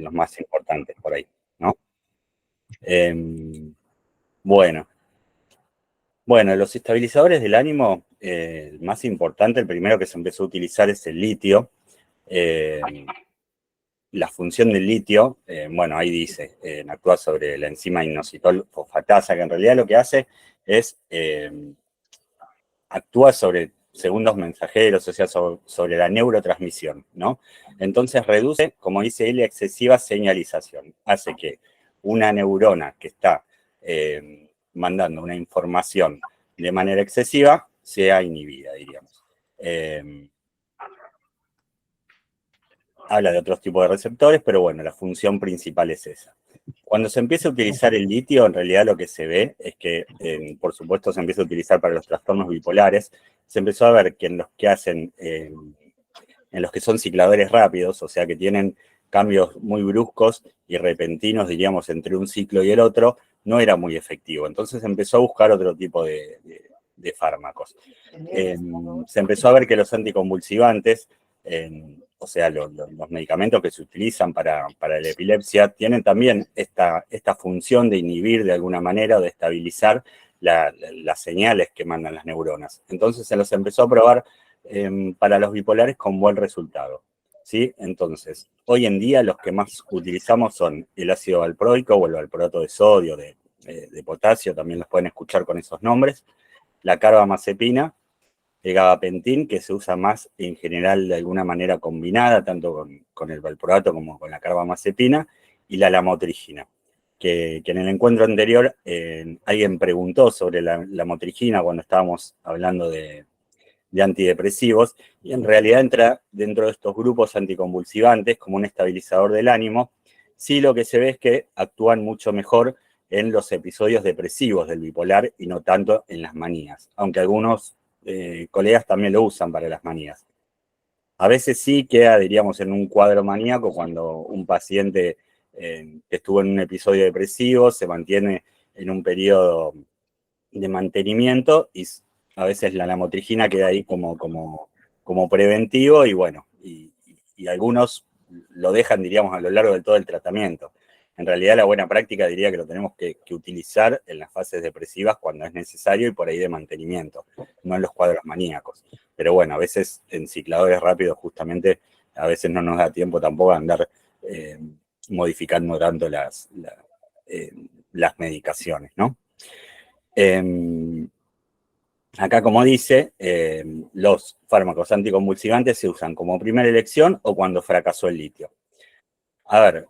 los más importantes por ahí, ¿no? Bueno, los estabilizadores del ánimo, el más importante, el primero que se empezó a utilizar es el litio. La función del litio, ahí dice, actúa sobre la enzima inositol fosfatasa, que en realidad lo que hace es actúa sobre segundos mensajeros, o sea, sobre la neurotransmisión, ¿no? Entonces reduce, como dice él, excesiva señalización. Hace que una neurona que está mandando una información de manera excesiva sea inhibida, diríamos. Habla de otros tipos de receptores, pero bueno, la función principal es esa. Cuando se empieza a utilizar el litio, en realidad lo que se ve es que, por supuesto, se empieza a utilizar para los trastornos bipolares. Se empezó a ver que en los que hacen, en los que son cicladores rápidos, o sea, que tienen cambios muy bruscos y repentinos, diríamos, entre un ciclo y el otro, no era muy efectivo. Entonces se empezó a buscar otro tipo de fármacos. Se empezó a ver que los anticonvulsivantes, o sea, los medicamentos que se utilizan para la epilepsia, tienen también esta función de inhibir de alguna manera o de estabilizar las señales que mandan las neuronas. Entonces se los empezó a probar para los bipolares con buen resultado, ¿sí? Entonces, hoy en día los que más utilizamos son el ácido valproico o el valproato de sodio, de potasio, también los pueden escuchar con esos nombres, la carbamazepina, el gabapentin, que se usa más en general de alguna manera combinada, tanto con el valproato como con la carbamazepina, y la lamotrigina, que en el encuentro anterior alguien preguntó sobre la lamotrigina cuando estábamos hablando de antidepresivos, y en realidad entra dentro de estos grupos anticonvulsivantes como un estabilizador del ánimo. Sí, lo que se ve es que actúan mucho mejor en los episodios depresivos del bipolar y no tanto en las manías, aunque algunos colegas también lo usan para las manías. A veces sí queda, diríamos, en un cuadro maníaco cuando un paciente que estuvo en un episodio depresivo se mantiene en un periodo de mantenimiento y a veces la lamotrigina queda ahí como preventivo y bueno, y algunos lo dejan, diríamos, a lo largo de todo el tratamiento. En realidad la buena práctica diría que lo tenemos que utilizar en las fases depresivas cuando es necesario y por ahí de mantenimiento, no en los cuadros maníacos. Pero bueno, a veces en cicladores rápidos justamente a veces no nos da tiempo tampoco a andar modificando tanto las medicaciones, ¿no? Acá, como dice, los fármacos anticonvulsivantes se usan como primera elección o cuando fracasó el litio. A ver,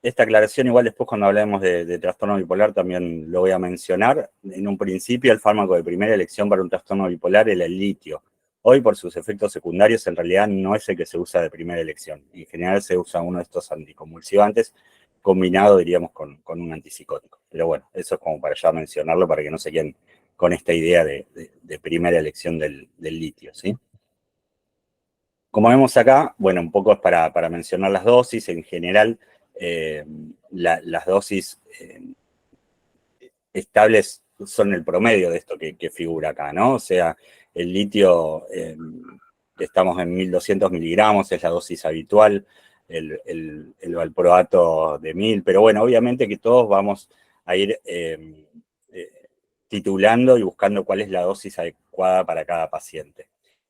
esta aclaración igual después cuando hablemos de trastorno bipolar también lo voy a mencionar. En un principio el fármaco de primera elección para un trastorno bipolar era el litio. Hoy por sus efectos secundarios en realidad no es el que se usa de primera elección. En general se usa uno de estos anticonvulsivantes combinado, diríamos, con un antipsicótico. Pero bueno, eso es como para ya mencionarlo para que no se queden con esta idea de primera elección del litio, ¿sí? Como vemos acá, bueno, un poco es para mencionar las dosis. En general, las dosis estables son el promedio de esto que figura acá, ¿no? O sea, el litio, estamos en 1200 miligramos, es la dosis habitual, el valproato de 1000, pero bueno, obviamente que todos vamos a ir titulando y buscando cuál es la dosis adecuada para cada paciente.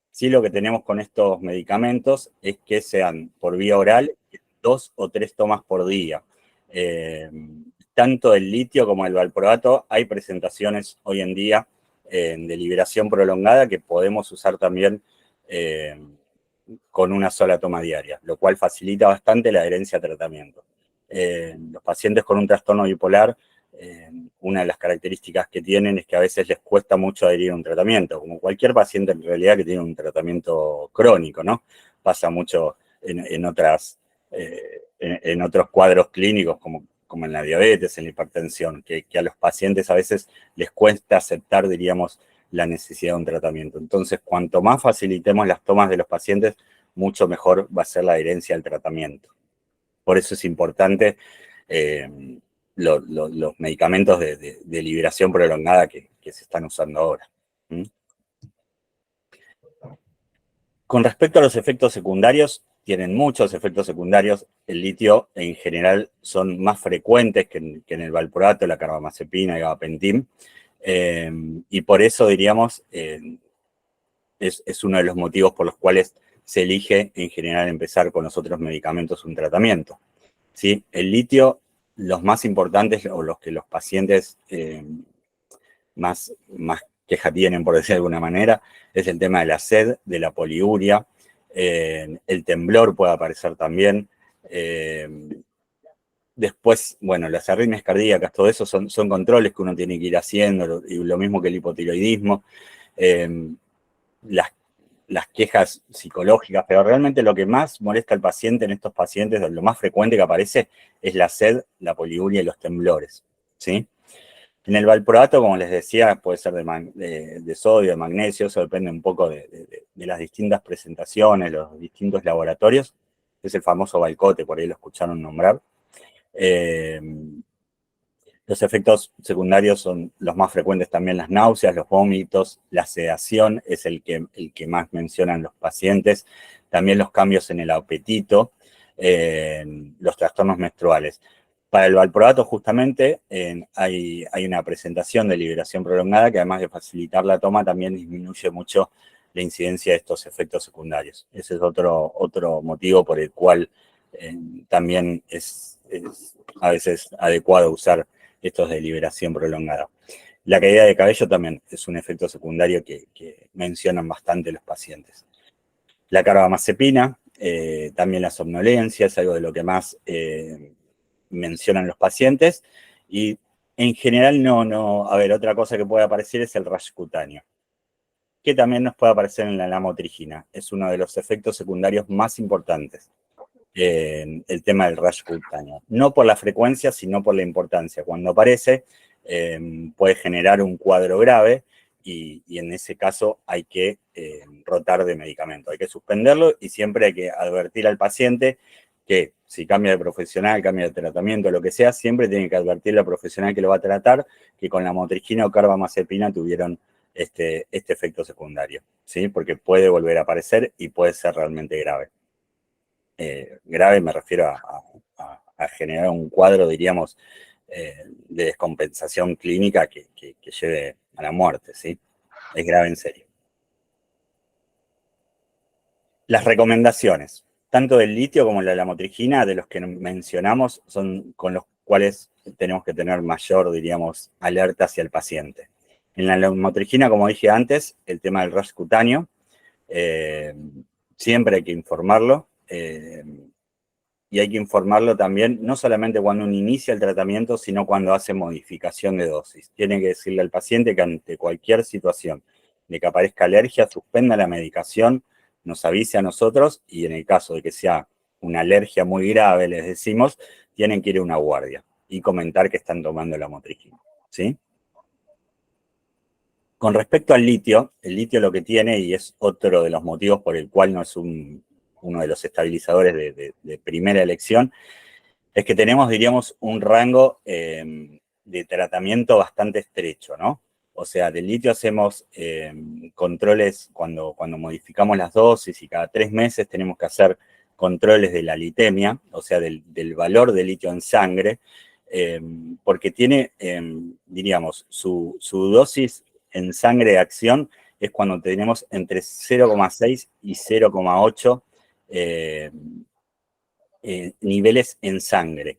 Sí, lo que tenemos con estos medicamentos es que sean por vía oral 2 o 3 tomas por día. Tanto el litio como el valproato, hay presentaciones hoy en día de liberación prolongada que podemos usar también con una sola toma diaria, lo cual facilita bastante la adherencia a tratamiento. Los pacientes con un trastorno bipolar, una de las características que tienen es que a veces les cuesta mucho adherir a un tratamiento, como cualquier paciente en realidad que tiene un tratamiento crónico, ¿no? Pasa mucho en otros cuadros clínicos como en la diabetes, en la hipertensión, que a los pacientes a veces les cuesta aceptar, diríamos, la necesidad de un tratamiento. Entonces, cuanto más facilitemos las tomas de los pacientes, mucho mejor va a ser la adherencia al tratamiento. Por eso es importante los medicamentos de liberación prolongada que se están usando ahora. Con respecto a los efectos secundarios, tienen muchos efectos secundarios. El litio, en general, son más frecuentes que en el valproato, la carbamazepina y gabapentin. Y por eso, diríamos, es uno de los motivos por los cuales se elige, en general, empezar con los otros medicamentos un tratamiento. ¿Sí? El litio, los más importantes, o los que los pacientes más queja tienen, por decir de alguna manera, es el tema de la sed, de la poliuria, el temblor puede aparecer también. Después, bueno, las arritmias cardíacas, todo eso son controles que uno tiene que ir haciendo, y lo mismo que el hipotiroidismo, las quejas psicológicas, pero realmente lo que más molesta al paciente en estos pacientes, lo más frecuente que aparece, es la sed, la poliuria y los temblores, ¿sí? En el valproato, como les decía, puede ser de sodio, de magnesio, eso depende un poco de las distintas presentaciones, los distintos laboratorios. Es el famoso Valcote, por ahí lo escucharon nombrar. Los efectos secundarios son los más frecuentes también, las náuseas, los vómitos, la sedación es el que más mencionan los pacientes, también los cambios en el apetito, los trastornos menstruales. Para el valproato, justamente, hay una presentación de liberación prolongada que, además de facilitar la toma, también disminuye mucho la incidencia de estos efectos secundarios. Ese es otro motivo por el cual también es a veces adecuado usar estos de liberación prolongada. La caída de cabello también es un efecto secundario que mencionan bastante los pacientes. La carbamazepina, también la somnolencia, es algo de lo que más mencionan los pacientes, y en general a ver, otra cosa que puede aparecer es el rash cutáneo, que también nos puede aparecer en la lamotrigina. Es uno de los efectos secundarios más importantes, el tema del rash cutáneo. No por la frecuencia, sino por la importancia. Cuando aparece, puede generar un cuadro grave, y en ese caso hay que rotar de medicamento, hay que suspenderlo, y siempre hay que advertir al paciente que si cambia de profesional, cambia de tratamiento, lo que sea, siempre tiene que advertirle al profesional que lo va a tratar que con la motrigina o carbamazepina tuvieron este efecto secundario, ¿sí? Porque puede volver a aparecer y puede ser realmente grave. Grave me refiero a generar un cuadro, diríamos, de descompensación clínica que lleve a la muerte, ¿sí? Es grave en serio. Las recomendaciones, tanto del litio como de la lamotrigina, de los que mencionamos, son con los cuales tenemos que tener mayor, diríamos, alerta hacia el paciente. En la lamotrigina, como dije antes, el tema del rash cutáneo, siempre hay que informarlo, y hay que informarlo también, no solamente cuando uno inicia el tratamiento, sino cuando hace modificación de dosis. Tiene que decirle al paciente que ante cualquier situación de que aparezca alergia, suspenda la medicación, nos avise a nosotros, y en el caso de que sea una alergia muy grave, les decimos, tienen que ir a una guardia y comentar que están tomando la lamotrigina, ¿sí? Con respecto al litio, el litio lo que tiene, y es otro de los motivos por el cual no es uno de los estabilizadores de primera elección, es que tenemos, diríamos, un rango de tratamiento bastante estrecho, ¿no? O sea, del litio hacemos controles cuando modificamos las dosis, y cada 3 meses tenemos que hacer controles de la litemia, o sea, del valor de litio en sangre, porque tiene, diríamos, su dosis en sangre de acción es cuando tenemos entre 0,6 y 0,8 niveles en sangre.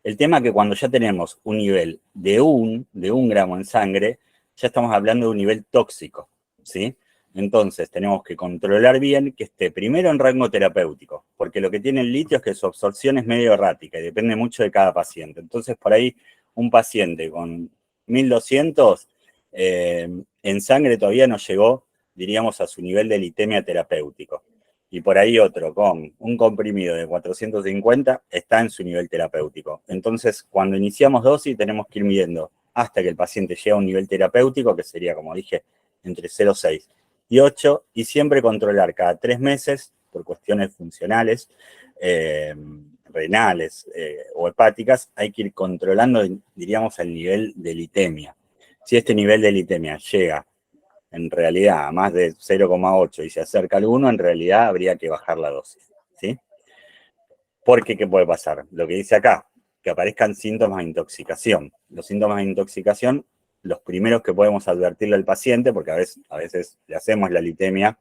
El tema es que cuando ya tenemos un nivel de 1 gramo en sangre, ya estamos hablando de un nivel tóxico, ¿sí? Entonces tenemos que controlar bien que esté primero en rango terapéutico, porque lo que tiene el litio es que su absorción es medio errática y depende mucho de cada paciente. Entonces, por ahí, un paciente con 1200 en sangre todavía no llegó, diríamos, a su nivel de litemia terapéutico. Y por ahí otro con un comprimido de 450 está en su nivel terapéutico. Entonces, cuando iniciamos dosis, tenemos que ir midiendo hasta que el paciente llegue a un nivel terapéutico, que sería, como dije, entre 0,6 y 8, y siempre controlar cada 3 meses, por cuestiones funcionales, renales o hepáticas, hay que ir controlando, diríamos, el nivel de litemia. Si este nivel de litemia llega en realidad a más de 0,8 y se acerca al 1, en realidad habría que bajar la dosis, ¿sí? Porque, ¿qué puede pasar? Lo que dice acá, que aparezcan síntomas de intoxicación. Los síntomas de intoxicación, los primeros que podemos advertirle al paciente, porque a veces le hacemos la litemia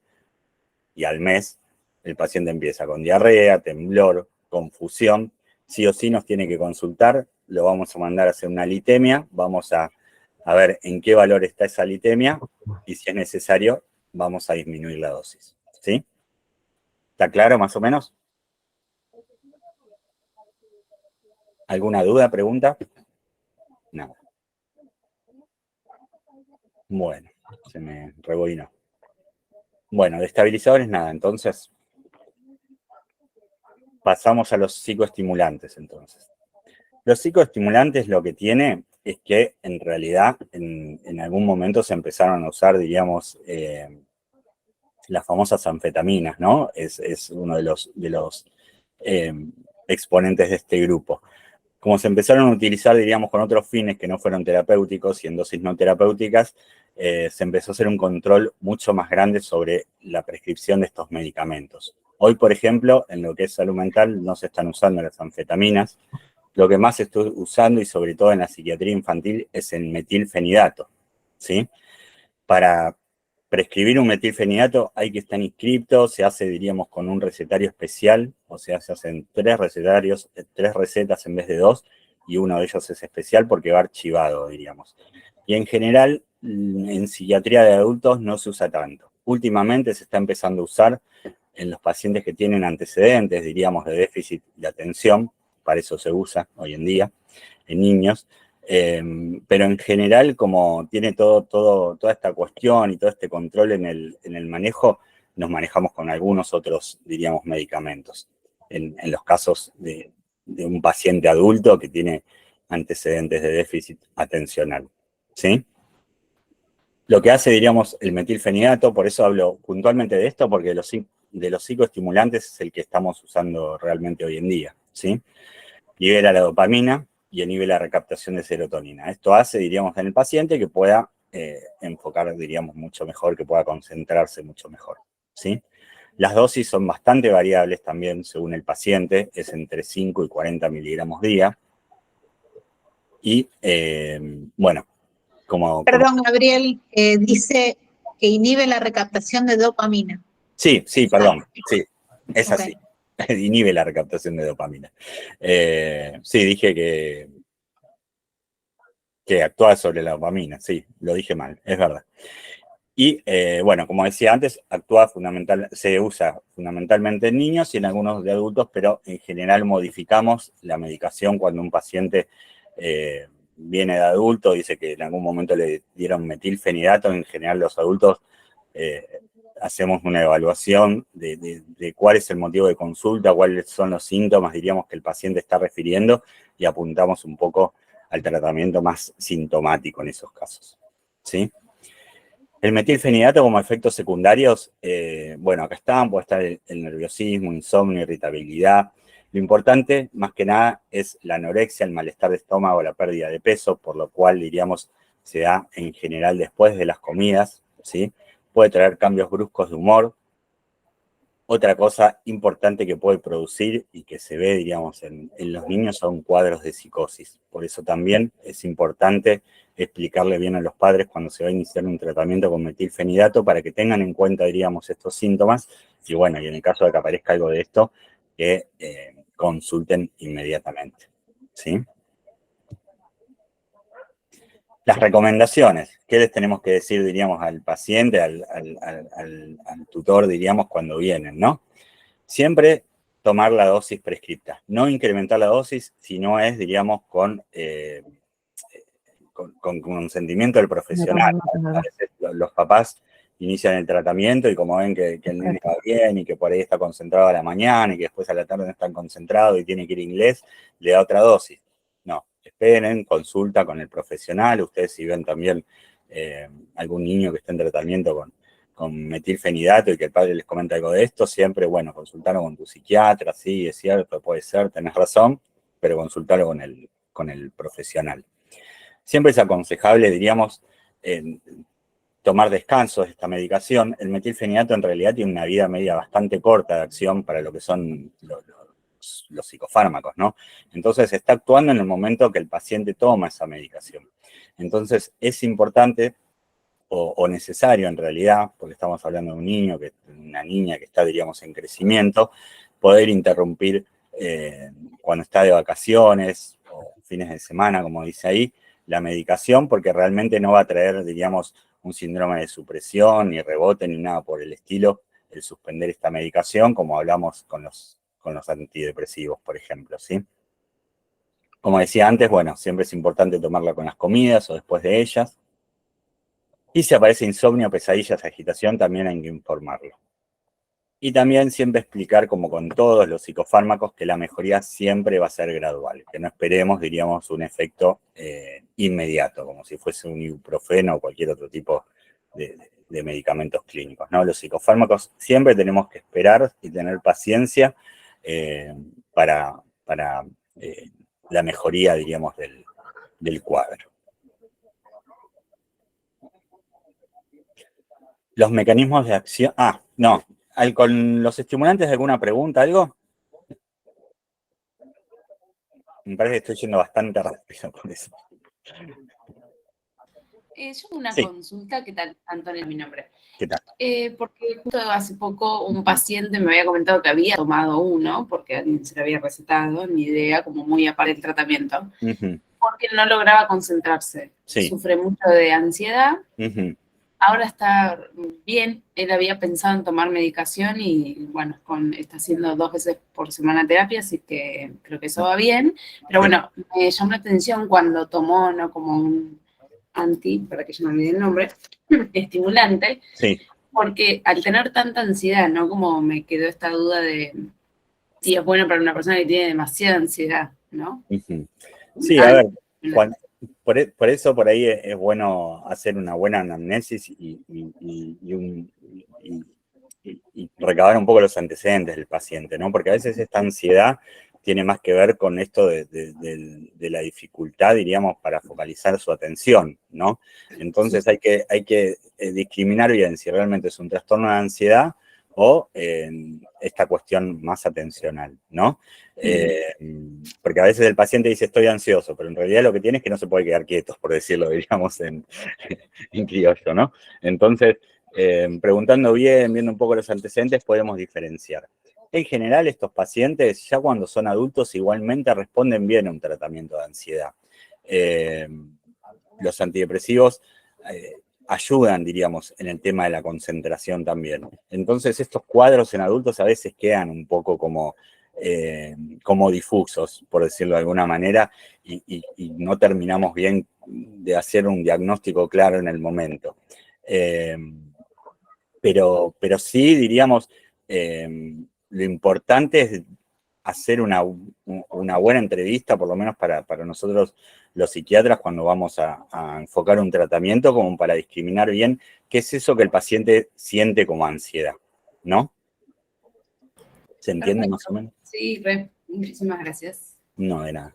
y al mes el paciente empieza con diarrea, temblor, confusión, sí o sí nos tiene que consultar, lo vamos a mandar a hacer una litemia, vamos a ver en qué valor está esa litemia y si es necesario vamos a disminuir la dosis, ¿sí? ¿Está claro más o menos? ¿Alguna duda, pregunta? Nada. Bueno, se me rebobinó. Bueno, de estabilizadores nada, entonces pasamos a los psicoestimulantes entonces. Los psicoestimulantes lo que tiene es que en realidad en algún momento se empezaron a usar, diríamos, las famosas anfetaminas, ¿no? Es uno de los eh, exponentes de este grupo. Como se empezaron a utilizar, diríamos, con otros fines que no fueron terapéuticos y en dosis no terapéuticas, se empezó a hacer un control mucho más grande sobre la prescripción de estos medicamentos. Hoy, por ejemplo, en lo que es salud mental no se están usando las anfetaminas. Lo que más se está usando, y sobre todo en la psiquiatría infantil, es el metilfenidato, ¿sí? Para prescribir un metilfenidato hay que estar inscripto, se hace, diríamos, con un recetario especial, o sea, se hacen 3 recetarios, 3 recetas en vez de 2, y uno de ellos es especial porque va archivado, diríamos. Y en general, en psiquiatría de adultos no se usa tanto. Últimamente se está empezando a usar en los pacientes que tienen antecedentes, diríamos, de déficit de atención, para eso se usa hoy en día, en niños, pero en general, como tiene toda esta cuestión y todo este control en el manejo, nos manejamos con algunos otros, diríamos, medicamentos. En los casos de un paciente adulto que tiene antecedentes de déficit atencional, ¿sí? Lo que hace, diríamos, el metilfenidato, por eso hablo puntualmente de esto, porque de los psicoestimulantes es el que estamos usando realmente hoy en día, ¿sí? Libera la dopamina y inhibe la recaptación de serotonina. Esto hace, diríamos, en el paciente que pueda enfocar, diríamos, mucho mejor, que pueda concentrarse mucho mejor, ¿sí? Las dosis son bastante variables también según el paciente, es entre 5 y 40 miligramos día. Y, bueno, Perdón, Gabriel, dice que inhibe la recaptación de dopamina. Sí, perdón, sí, es Okay. así. Inhibe la recaptación de dopamina. Sí, dije que actúa sobre la dopamina, sí, lo dije mal, es verdad. Y bueno, como decía antes, se usa fundamentalmente en niños y en algunos de adultos, pero en general modificamos la medicación cuando un paciente viene de adulto, dice que en algún momento le dieron metilfenidato. En general los adultos hacemos una evaluación de cuál es el motivo de consulta, cuáles son los síntomas, diríamos, que el paciente está refiriendo, y apuntamos un poco al tratamiento más sintomático en esos casos, ¿sí? El metilfenidato como efectos secundarios, bueno, acá están, puede estar el nerviosismo, insomnio, irritabilidad. Lo importante, más que nada, es la anorexia, el malestar de estómago, la pérdida de peso, por lo cual, diríamos, se da en general después de las comidas, ¿sí? Puede traer cambios bruscos de humor. Otra cosa importante que puede producir y que se ve, diríamos, en los niños son cuadros de psicosis. Por eso también es importante explicarle bien a los padres cuando se va a iniciar un tratamiento con metilfenidato para que tengan en cuenta, diríamos, estos síntomas. Y bueno, y en el caso de que aparezca algo de esto, que consulten inmediatamente, ¿sí? Las recomendaciones, ¿qué les tenemos que decir, diríamos, al paciente, al tutor, diríamos, cuando vienen, ¿no? Siempre tomar la dosis prescripta, no incrementar la dosis si no es, diríamos, con consentimiento del profesional. A veces los papás inician el tratamiento y como ven que el nene va bien y que por ahí está concentrado a la mañana y que después a la tarde no está concentrado y tiene que ir a inglés, le da otra dosis. No, esperen, consulta con el profesional. Ustedes si ven también algún niño que está en tratamiento con metilfenidato y que el padre les comenta algo de esto, siempre, bueno, consultarlo con tu psiquiatra, sí, es cierto, puede ser, tenés razón, pero consultarlo con el profesional. Siempre es aconsejable, diríamos, tomar descansos de esta medicación. El metilfenidato en realidad tiene una vida media bastante corta de acción para lo que son los psicofármacos, ¿no? Entonces está actuando en el momento que el paciente toma esa medicación. Entonces es importante o necesario en realidad, porque estamos hablando de un niño, una niña que está, diríamos, en crecimiento, poder interrumpir cuando está de vacaciones o fines de semana, como dice ahí, la medicación, porque realmente no va a traer, diríamos, un síndrome de supresión, ni rebote, ni nada por el estilo, el suspender esta medicación, como hablamos con los antidepresivos, por ejemplo, ¿sí? Como decía antes, bueno, siempre es importante tomarla con las comidas o después de ellas. Y si aparece insomnio, pesadillas, agitación, también hay que informarlo. Y también siempre explicar, como con todos los psicofármacos, que la mejoría siempre va a ser gradual, que no esperemos, diríamos, un efecto inmediato, como si fuese un ibuprofeno o cualquier otro tipo de medicamentos clínicos, ¿no? Los psicofármacos siempre tenemos que esperar y tener paciencia para la mejoría, diríamos, del cuadro. Los mecanismos de acción... no. ¿Con los estimulantes alguna pregunta, algo? Me parece que estoy yendo bastante rápido por eso. Yo una Sí. consulta, ¿qué tal? Antonio, mi nombre. ¿Qué tal? Porque justo hace poco un paciente me había comentado que había tomado uno, porque alguien se lo había recetado, ni idea, como muy aparte del tratamiento, porque no lograba concentrarse. Sí. Sufre mucho de ansiedad. Ahora está bien, él había pensado en tomar medicación y bueno, está haciendo 2 veces por semana terapia, así que creo que eso va bien. Pero bueno, me llamó la atención cuando tomó, ¿no? Como un para que yo no olvide el nombre, estimulante, sí. Porque al tener tanta ansiedad, ¿no? Como me quedó esta duda de si es bueno para una persona que tiene demasiada ansiedad, ¿no? Sí, a ver, Juan, por eso por ahí es bueno hacer una buena anamnesis y recabar un poco los antecedentes del paciente, ¿no? Porque a veces esta ansiedad tiene más que ver con esto de la dificultad, diríamos, para focalizar su atención, ¿no? Entonces hay que discriminar bien si realmente es un trastorno de ansiedad o esta cuestión más atencional, ¿no? Porque a veces el paciente dice estoy ansioso, pero en realidad lo que tiene es que no se puede quedar quieto, por decirlo, diríamos, en criollo, ¿no? Entonces, preguntando bien, viendo un poco los antecedentes, podemos diferenciar. En general, estos pacientes, ya cuando son adultos, igualmente responden bien a un tratamiento de ansiedad. Los antidepresivos ayudan, diríamos, en el tema de la concentración también. Entonces, estos cuadros en adultos a veces quedan un poco como difusos, por decirlo de alguna manera, y no terminamos bien de hacer un diagnóstico claro en el momento. Pero sí, diríamos, lo importante es hacer una buena entrevista, por lo menos para nosotros los psiquiatras, cuando vamos a enfocar un tratamiento, como para discriminar bien qué es eso que el paciente siente como ansiedad, ¿no? ¿Se entiende más o menos? Sí, muchísimas gracias. No, de nada.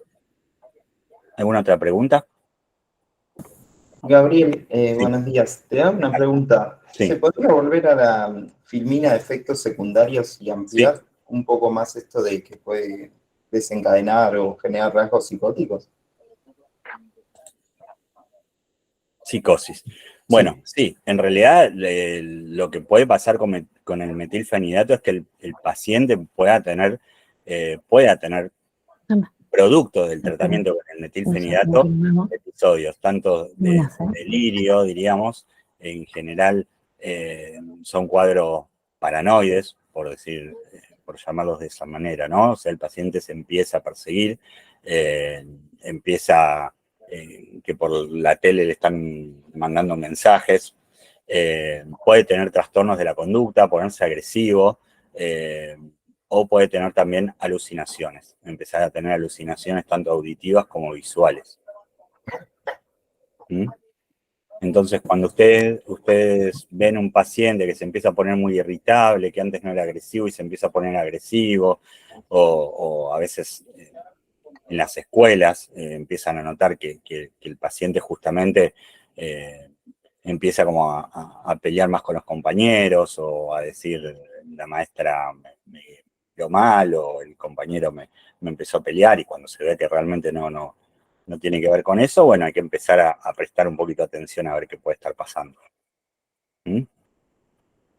¿Alguna otra pregunta? Gabriel, Sí. Buenos días. Te hago una pregunta. Sí. ¿Se podría volver a la filmina de efectos secundarios y ampliar un poco más esto de que puede desencadenar o generar rasgos psicóticos? Psicosis. Bueno, sí, en realidad lo que puede pasar con el metilfenidato es que el paciente pueda tener producto del tratamiento con el metilfenidato episodios, tanto de delirio, diríamos, en general son cuadros paranoides, por llamarlos de esa manera, ¿no? O sea, el paciente se empieza a perseguir, empieza que por la tele le están mandando mensajes, puede tener trastornos de la conducta, ponerse agresivo, o puede tener también alucinaciones, empezar a tener alucinaciones tanto auditivas como visuales. Entonces, cuando ustedes ven un paciente que se empieza a poner muy irritable, que antes no era agresivo y se empieza a poner agresivo, o a veces en las escuelas empiezan a notar que el paciente justamente empieza como a pelear más con los compañeros o a decir la maestra miró mal o el compañero me empezó a pelear, y cuando se ve que realmente no tiene que ver con eso, bueno, hay que empezar a prestar un poquito de atención a ver qué puede estar pasando. ¿Mm?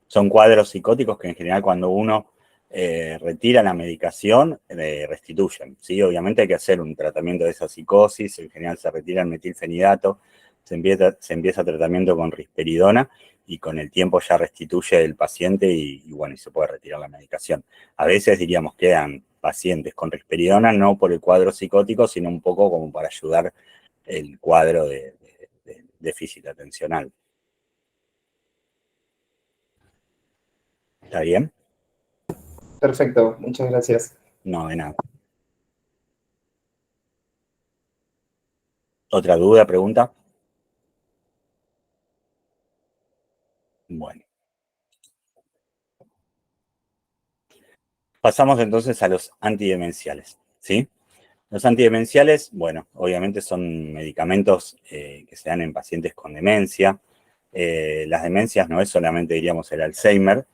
Son cuadros psicóticos que en general cuando uno retira la medicación, restituyen, ¿sí? Obviamente hay que hacer un tratamiento de esa psicosis, en general se retira el metilfenidato, se empieza tratamiento con risperidona, y con el tiempo ya restituye el paciente y bueno, y se puede retirar la medicación. A veces, diríamos, quedan pacientes con risperidona, no por el cuadro psicótico, sino un poco como para ayudar el cuadro de déficit atencional. ¿Está bien? Perfecto, muchas gracias. No, de nada. ¿Otra duda, pregunta? Bueno. Pasamos entonces a los antidemenciales, ¿sí? Los antidemenciales, bueno, obviamente son medicamentos que se dan en pacientes con demencia. Las demencias no es solamente, diríamos, el Alzheimer,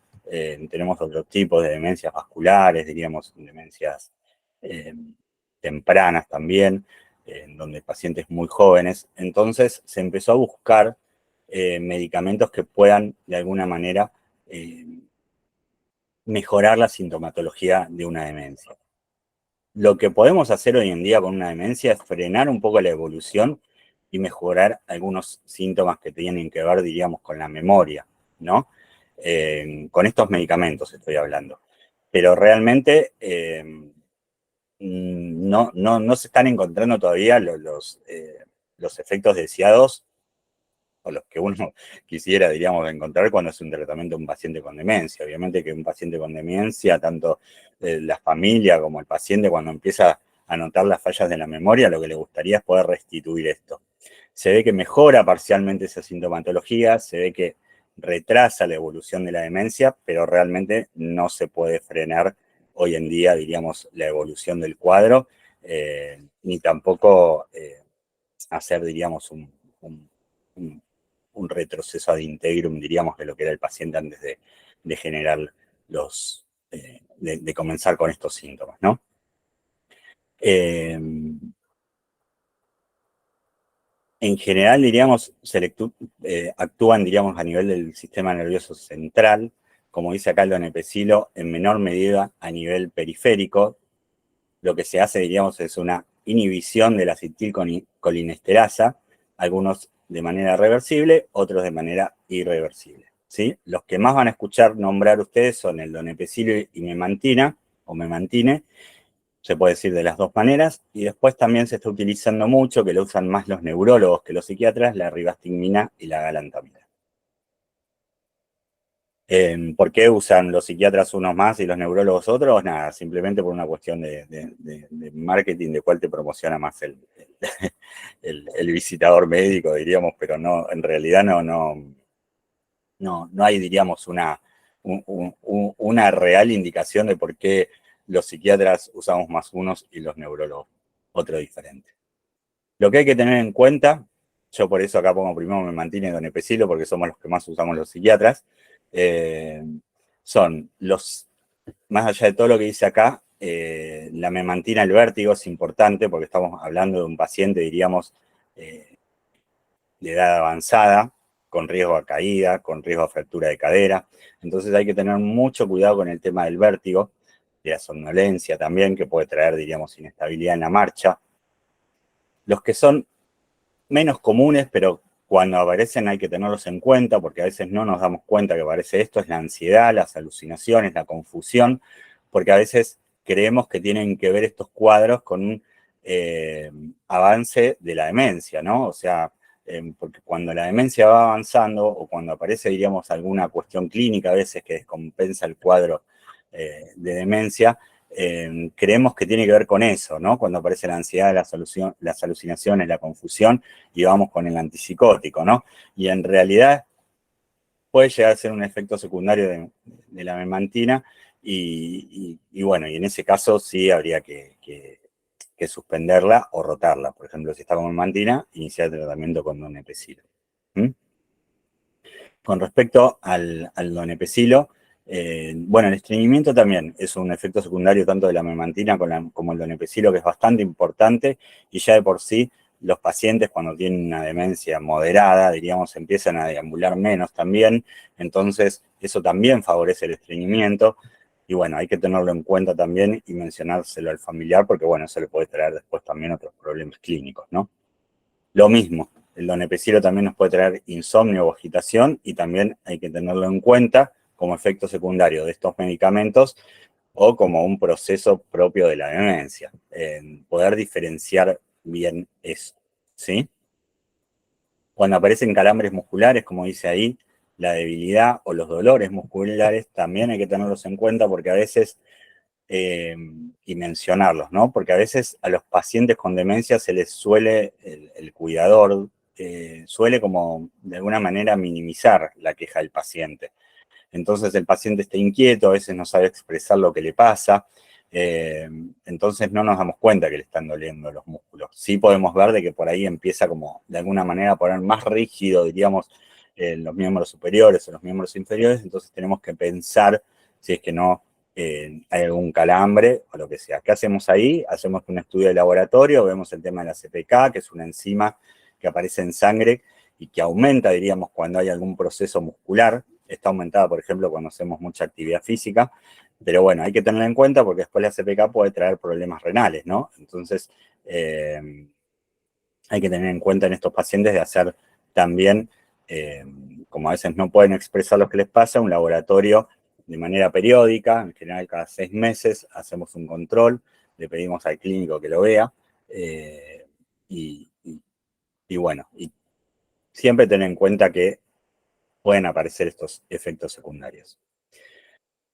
tenemos otros tipos de demencias vasculares, diríamos, demencias tempranas también, donde pacientes muy jóvenes. Entonces se empezó a buscar medicamentos que puedan, de alguna manera, mejorar la sintomatología de una demencia. Lo que podemos hacer hoy en día con una demencia es frenar un poco la evolución y mejorar algunos síntomas que tienen que ver, diríamos, con la memoria, ¿no? Con estos medicamentos estoy hablando. Pero realmente no se están encontrando todavía los efectos deseados, o los que uno quisiera, diríamos, encontrar cuando es un tratamiento de un paciente con demencia. Obviamente que un paciente con demencia, tanto la familia como el paciente, cuando empieza a notar las fallas de la memoria, lo que le gustaría es poder restituir esto. Se ve que mejora parcialmente esa sintomatología, se ve que retrasa la evolución de la demencia, pero realmente no se puede frenar hoy en día, diríamos, la evolución del cuadro, ni tampoco hacer, diríamos, un retroceso ad integrum, diríamos, de lo que era el paciente antes de generar de comenzar con estos síntomas, ¿no? En general, diríamos, actúan, diríamos, a nivel del sistema nervioso central, como dice acá el donepezilo, en menor medida a nivel periférico. Lo que se hace, diríamos, es una inhibición de la acetilcolinesterasa, algunos de manera reversible, otros de manera irreversible, ¿sí? Los que más van a escuchar nombrar ustedes son el donepezilo y memantina, o memantine, se puede decir de las dos maneras, y después también se está utilizando mucho, que lo usan más los neurólogos que los psiquiatras, la ribastigmina y la galantamina. ¿Por qué usan los psiquiatras unos más y los neurólogos otros? Nada, simplemente por una cuestión de marketing, de cuál te promociona más el visitador médico, diríamos, pero no, en realidad no hay, diríamos, una real indicación de por qué los psiquiatras usamos más unos y los neurólogos otro diferente. Lo que hay que tener en cuenta, yo por eso acá pongo primero memantina y donepezilo, porque somos los que más usamos los psiquiatras, son más allá de todo lo que dice acá, la memantina, el vértigo es importante porque estamos hablando de un paciente, diríamos, de edad avanzada, con riesgo a caída, con riesgo a fractura de cadera. Entonces hay que tener mucho cuidado con el tema del vértigo, de la somnolencia también, que puede traer, diríamos, inestabilidad en la marcha. Los que son menos comunes, pero cuando aparecen hay que tenerlos en cuenta, porque a veces no nos damos cuenta que aparece esto, es la ansiedad, las alucinaciones, la confusión, porque a veces creemos que tienen que ver estos cuadros con un avance de la demencia, ¿no? O sea, porque cuando la demencia va avanzando o cuando aparece, diríamos, alguna cuestión clínica a veces que descompensa el cuadro de demencia, creemos que tiene que ver con eso, ¿no? Cuando aparece la ansiedad, las alucinaciones, la confusión, y vamos con el antipsicótico, ¿no? Y en realidad puede llegar a ser un efecto secundario de la memantina, y bueno, y en ese caso sí habría que suspenderla o rotarla. Por ejemplo, si está con memantina, iniciar el tratamiento con donepezilo. Con respecto al donepezilo, Bueno, el estreñimiento también es un efecto secundario tanto de la memantina como el donepezilo, que es bastante importante, y ya de por sí los pacientes cuando tienen una demencia moderada, diríamos, empiezan a deambular menos también, entonces eso también favorece el estreñimiento, y bueno, hay que tenerlo en cuenta también y mencionárselo al familiar, porque bueno, eso le puede traer después también otros problemas clínicos, ¿no? Lo mismo, el donepezilo también nos puede traer insomnio o agitación, y también hay que tenerlo en cuenta como efecto secundario de estos medicamentos o como un proceso propio de la demencia. Poder diferenciar bien eso, ¿sí? Cuando aparecen calambres musculares, como dice ahí, la debilidad o los dolores musculares también hay que tenerlos en cuenta porque a veces, y mencionarlos, ¿no? Porque a veces a los pacientes con demencia se les suele, el cuidador suele como de alguna manera minimizar la queja del paciente. Entonces el paciente está inquieto, a veces no sabe expresar lo que le pasa, entonces no nos damos cuenta que le están doliendo los músculos. Sí podemos ver de que por ahí empieza como de alguna manera a poner más rígido, diríamos, los miembros superiores o los miembros inferiores, entonces tenemos que pensar si es que no hay algún calambre o lo que sea. ¿Qué hacemos ahí? Hacemos un estudio de laboratorio, vemos el tema de la CPK, que es una enzima que aparece en sangre y que aumenta, diríamos, cuando hay algún proceso muscular. Está aumentada, por ejemplo, cuando hacemos mucha actividad física, pero bueno, hay que tenerla en cuenta porque después la CPK puede traer problemas renales, ¿no? Entonces, hay que tener en cuenta en estos pacientes de hacer también, como a veces no pueden expresar lo que les pasa, un laboratorio de manera periódica, en general cada 6 meses, hacemos un control, le pedimos al clínico que lo vea, y bueno, y siempre tener en cuenta que pueden aparecer estos efectos secundarios.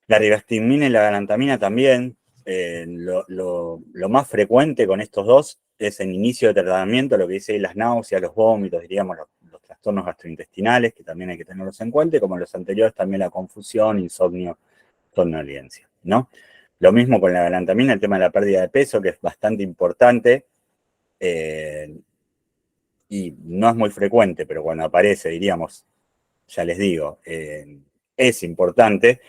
La rivastigmina y la galantamina también, lo más frecuente con estos dos es en inicio de tratamiento, lo que dice las náuseas, los vómitos, diríamos los trastornos gastrointestinales, que también hay que tenerlos en cuenta, y como los anteriores también la confusión, insomnio, somnolencia, ¿no? Lo mismo con la galantamina, el tema de la pérdida de peso, que es bastante importante, y no es muy frecuente, pero cuando aparece, diríamos, ya les digo, es importante.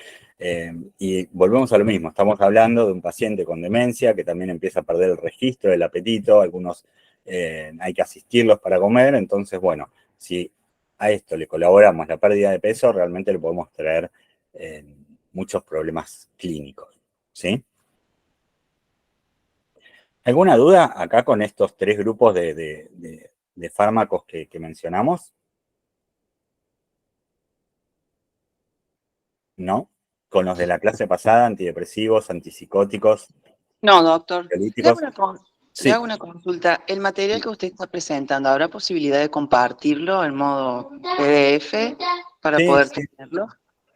Y volvemos a lo mismo, estamos hablando de un paciente con demencia que también empieza a perder el registro del apetito, algunos hay que asistirlos para comer, entonces, bueno, si a esto le colaboramos la pérdida de peso, realmente le podemos traer muchos problemas clínicos, ¿sí? ¿Alguna duda acá con estos 3 grupos de fármacos que mencionamos? ¿No? Con los de la clase pasada, antidepresivos, antipsicóticos, No, doctor. ansiolíticos. Le Sí, hago una consulta. ¿El material que usted está presentando, habrá posibilidad de compartirlo en modo PDF para sí, poder sí, tenerlo?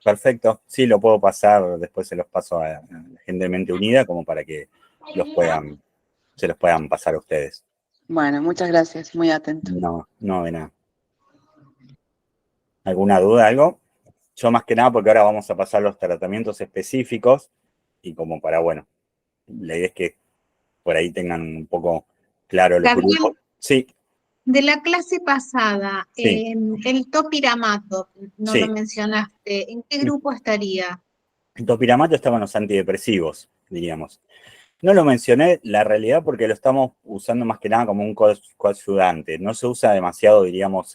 perfecto. Sí, lo puedo pasar, después se los paso a la gente de Mente Unida como para que se los puedan pasar a ustedes. Bueno, muchas gracias. Muy atento. No, no de nada. ¿Alguna duda, algo? Yo más que nada porque ahora vamos a pasar los tratamientos específicos y como para, bueno, la idea es que por ahí tengan un poco claro los Gabriel, grupos. Sí, de la clase pasada, sí, el topiramato, no lo sí. mencionaste, ¿en qué grupo estaría? El topiramato estaba en los antidepresivos, diríamos. No lo mencioné, la realidad, porque lo estamos usando más que nada como un coayudante. No se usa demasiado, diríamos,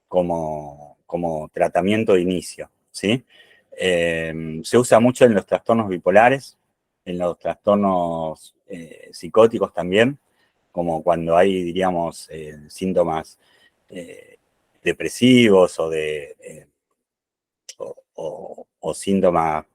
como tratamiento de inicio, ¿sí? Se usa mucho en los trastornos bipolares, en los trastornos psicóticos también, como cuando hay, diríamos, síntomas depresivos o síntomas,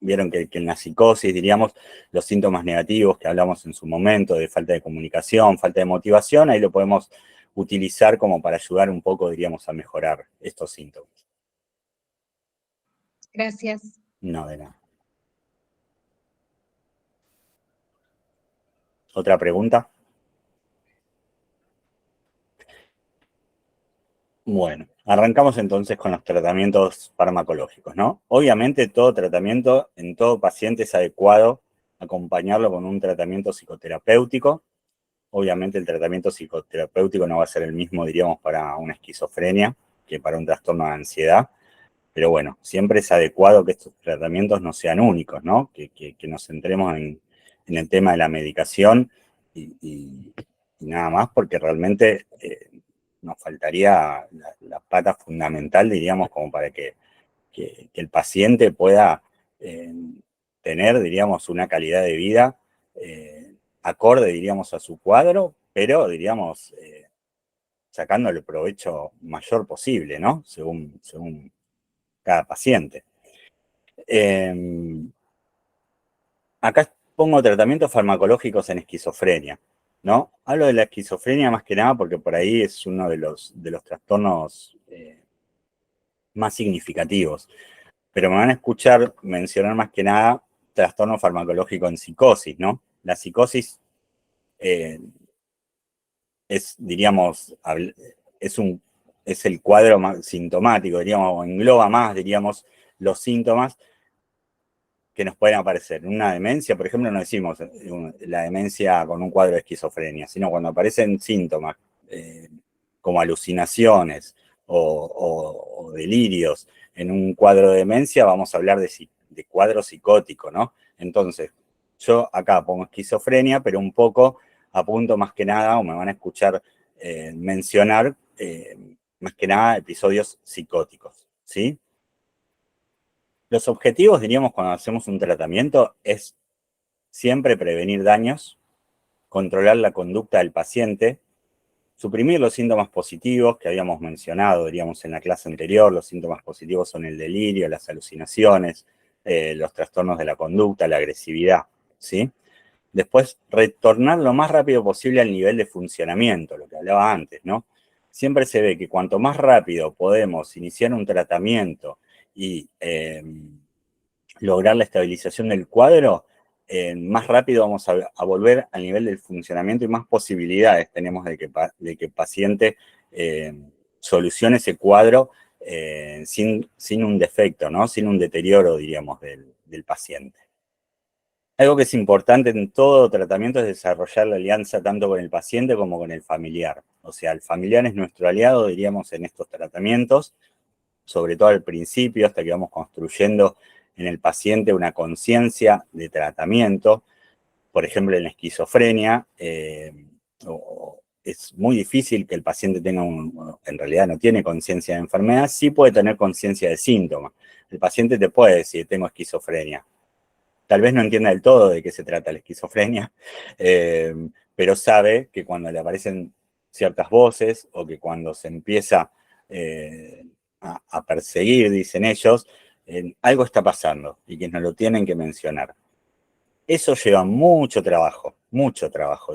vieron que en la psicosis, diríamos, los síntomas negativos que hablamos en su momento, de falta de comunicación, falta de motivación, ahí lo podemos utilizar como para ayudar un poco, diríamos, a mejorar estos síntomas. Gracias. No, de nada. ¿Otra pregunta? Bueno, arrancamos entonces con los tratamientos farmacológicos, ¿no? Obviamente todo tratamiento en todo paciente es adecuado acompañarlo con un tratamiento psicoterapéutico. Obviamente el tratamiento psicoterapéutico no va a ser el mismo, diríamos, para una esquizofrenia que para un trastorno de ansiedad. pero bueno, siempre es adecuado que estos tratamientos no sean únicos, ¿no? Que nos centremos en el tema de la medicación y nada más, porque realmente nos faltaría la pata fundamental, diríamos, como para que el paciente pueda tener, diríamos, una calidad de vida acorde, diríamos, a su cuadro, pero, diríamos, sacándole provecho mayor posible, ¿no? Según cada paciente. Acá pongo tratamientos farmacológicos en esquizofrenia, ¿no? Hablo de la esquizofrenia más que nada porque por ahí es uno de los trastornos más significativos. Pero me van a escuchar mencionar más que nada trastorno farmacológico en psicosis, ¿no? La psicosis es, diríamos, es el cuadro más sintomático, diríamos, o engloba más, diríamos, los síntomas que nos pueden aparecer. En una demencia, por ejemplo, no decimos la demencia con un cuadro de esquizofrenia, sino cuando aparecen síntomas como alucinaciones o delirios en un cuadro de demencia, vamos a hablar de cuadro psicótico, ¿no? Entonces, yo acá pongo esquizofrenia, pero un poco apunto más que nada, o me van a escuchar mencionar más que nada episodios psicóticos, ¿sí? Los objetivos, diríamos, cuando hacemos un tratamiento es siempre prevenir daños, controlar la conducta del paciente, suprimir los síntomas positivos que habíamos mencionado, diríamos, en la clase anterior. Los síntomas positivos son el delirio, las alucinaciones, los trastornos de la conducta, la agresividad, ¿sí? Después, retornar lo más rápido posible al nivel de funcionamiento, lo que hablaba antes, ¿no? Siempre se ve que cuanto más rápido podemos iniciar un tratamiento y lograr la estabilización del cuadro, más rápido vamos a volver al nivel del funcionamiento y más posibilidades tenemos de que el paciente solucione ese cuadro sin un defecto, ¿no? Sin un deterioro, diríamos, del paciente. Algo que es importante en todo tratamiento es desarrollar la alianza tanto con el paciente como con el familiar. O sea, el familiar es nuestro aliado, diríamos, en estos tratamientos, sobre todo al principio, hasta que vamos construyendo en el paciente una conciencia de tratamiento. Por ejemplo, en la esquizofrenia, es muy difícil que el paciente tenga en realidad no tiene conciencia de enfermedad, sí puede tener conciencia de síntomas. El paciente te puede decir, tengo esquizofrenia. Tal vez no entienda del todo de qué se trata la esquizofrenia, pero sabe que cuando le aparecen ciertas voces o que cuando se empieza a perseguir, dicen ellos, algo está pasando y que nos lo tienen que mencionar. Eso lleva mucho trabajo,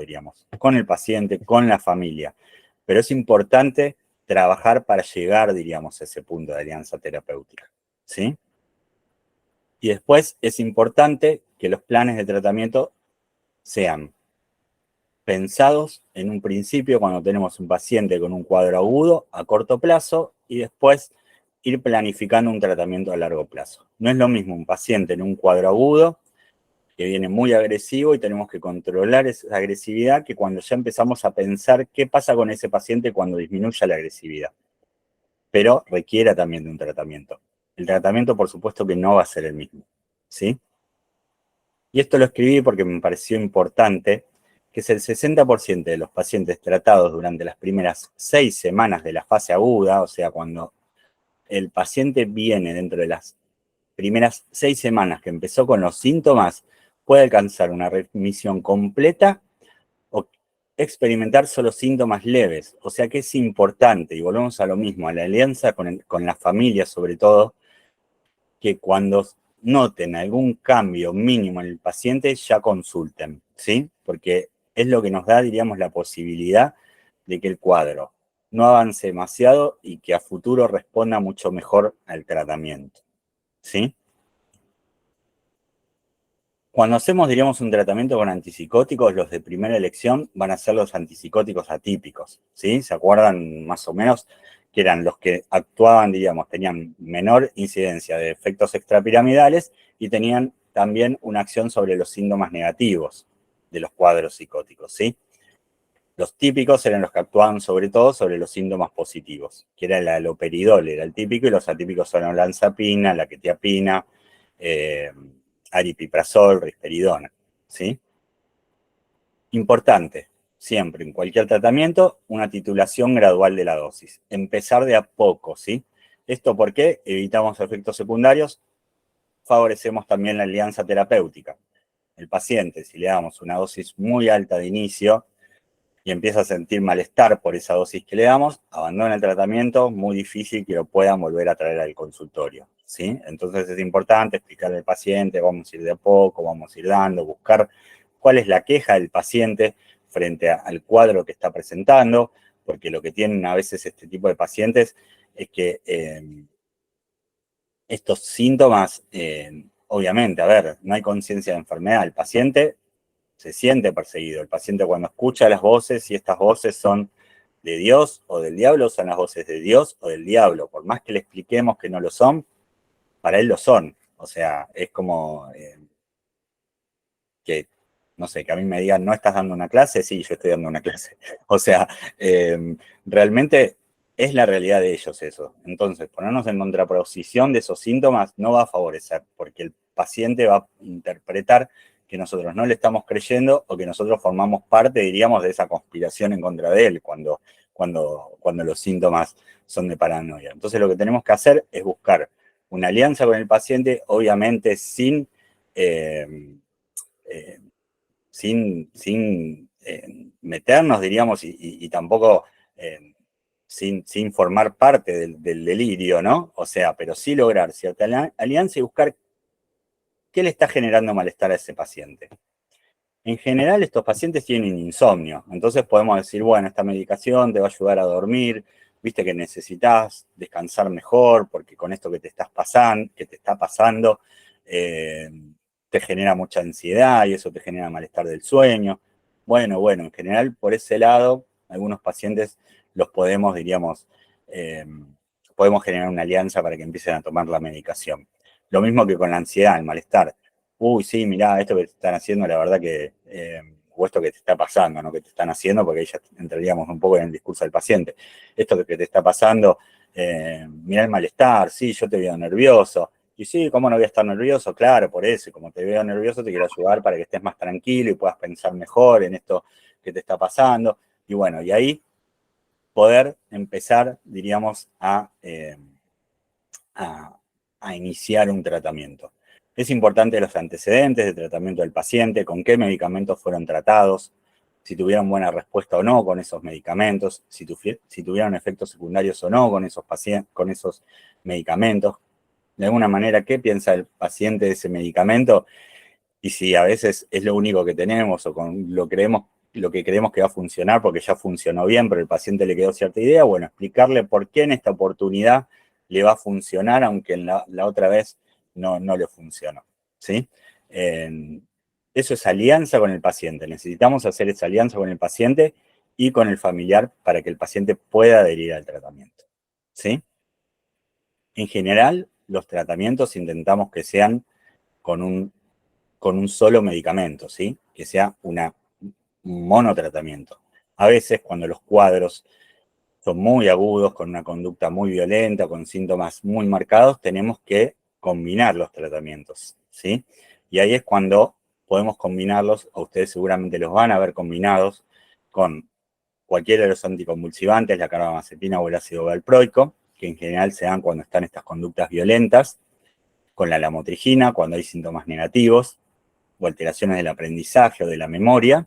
diríamos, con el paciente, con la familia, pero es importante trabajar para llegar, diríamos, a ese punto de alianza terapéutica, ¿sí? Y después es importante que los planes de tratamiento sean pensados en un principio cuando tenemos un paciente con un cuadro agudo a corto plazo y después ir planificando un tratamiento a largo plazo. No es lo mismo un paciente en un cuadro agudo que viene muy agresivo y tenemos que controlar esa agresividad que cuando ya empezamos a pensar qué pasa con ese paciente cuando disminuya la agresividad. Pero requiere también de un tratamiento. El tratamiento, por supuesto, que no va a ser el mismo, ¿sí? Y esto lo escribí porque me pareció importante, que es el 60% de los pacientes tratados durante las primeras 6 semanas de la fase aguda, o sea, cuando el paciente viene dentro de las primeras 6 semanas que empezó con los síntomas, puede alcanzar una remisión completa o experimentar solo síntomas leves. O sea que es importante, y volvemos a lo mismo, a la alianza con la familia sobre todo, que cuando noten algún cambio mínimo en el paciente ya consulten, ¿sí? Porque es lo que nos da, diríamos, la posibilidad de que el cuadro no avance demasiado y que a futuro responda mucho mejor al tratamiento, ¿sí? Cuando hacemos, diríamos, un tratamiento con antipsicóticos, los de primera elección van a ser los antipsicóticos atípicos, ¿sí? ¿Se acuerdan más o menos? Que eran los que actuaban, diríamos, tenían menor incidencia de efectos extrapiramidales y tenían también una acción sobre los síntomas negativos de los cuadros psicóticos, ¿sí? Los típicos eran los que actuaban sobre todo sobre los síntomas positivos, que era el haloperidol, era el típico, y los atípicos son la olanzapina, la quetiapina, aripiprazol, risperidona, ¿sí? Importante, siempre, en cualquier tratamiento, una titulación gradual de la dosis. Empezar de a poco, ¿sí? ¿Esto por qué? Evitamos efectos secundarios, favorecemos también la alianza terapéutica. El paciente, si le damos una dosis muy alta de inicio y empieza a sentir malestar por esa dosis que le damos, abandona el tratamiento, muy difícil que lo puedan volver a traer al consultorio, ¿sí? Entonces es importante explicarle al paciente, vamos a ir de a poco, vamos a ir dando, buscar cuál es la queja del paciente frente al cuadro que está presentando, porque lo que tienen a veces este tipo de pacientes es que estos síntomas, obviamente, a ver, no hay conciencia de enfermedad, el paciente se siente perseguido, el paciente cuando escucha las voces, y estas voces son de Dios o del diablo, son las voces de Dios o del diablo, por más que le expliquemos que no lo son, para él lo son, o sea, es como que, no sé, que a mí me digan, ¿no estás dando una clase? Sí, yo estoy dando una clase, o sea, realmente es la realidad de ellos eso. Entonces, ponernos en contraposición de esos síntomas no va a favorecer, porque el paciente va a interpretar que nosotros no le estamos creyendo o que nosotros formamos parte, diríamos, de esa conspiración en contra de él cuando los síntomas son de paranoia. Entonces, lo que tenemos que hacer es buscar una alianza con el paciente, obviamente sin meternos, diríamos, y tampoco sin formar parte del delirio, ¿no? O sea, pero sí lograr cierta alianza y buscar qué le está generando malestar a ese paciente. En general, estos pacientes tienen insomnio, entonces podemos decir, bueno, esta medicación te va a ayudar a dormir, viste que necesitas descansar mejor, porque con esto que te está pasando, te genera mucha ansiedad y eso te genera malestar del sueño. Bueno, en general, por ese lado, algunos pacientes los podemos, diríamos, podemos generar una alianza para que empiecen a tomar la medicación. Lo mismo que con la ansiedad, el malestar. Uy, sí, mirá, esto que te están haciendo, la verdad que, o esto que te está pasando, ¿no? Que te están haciendo, porque ahí ya entraríamos un poco en el discurso del paciente. Esto que te está pasando, mirá el malestar, sí, yo te veo nervioso. Y sí, ¿cómo no voy a estar nervioso? Claro, por eso, y como te veo nervioso, te quiero ayudar para que estés más tranquilo y puedas pensar mejor en esto que te está pasando. Y bueno, y ahí poder empezar, diríamos, a iniciar un tratamiento. Es importante los antecedentes de tratamiento del paciente, con qué medicamentos fueron tratados, si tuvieron buena respuesta o no con esos medicamentos, si tuvieron efectos secundarios o no con esos medicamentos. De alguna manera, ¿qué piensa el paciente de ese medicamento? Y si a veces es lo único que tenemos o con lo que creemos que va a funcionar porque ya funcionó bien, pero el paciente le quedó cierta idea, bueno, explicarle por qué en esta oportunidad le va a funcionar, aunque en la otra vez no le funcionó, ¿sí? Eso es alianza con el paciente. Necesitamos hacer esa alianza con el paciente y con el familiar para que el paciente pueda adherir al tratamiento, ¿sí? En general, los tratamientos intentamos que sean con un solo medicamento, ¿sí? Que sea un monotratamiento. A veces, cuando los cuadros son muy agudos, con una conducta muy violenta, con síntomas muy marcados, tenemos que combinar los tratamientos, ¿sí? Y ahí es cuando podemos combinarlos, a ustedes seguramente los van a ver combinados con cualquiera de los anticonvulsivantes, la carbamazepina o el ácido valproico, que en general se dan cuando están estas conductas violentas, con la lamotrigina, cuando hay síntomas negativos, o alteraciones del aprendizaje o de la memoria,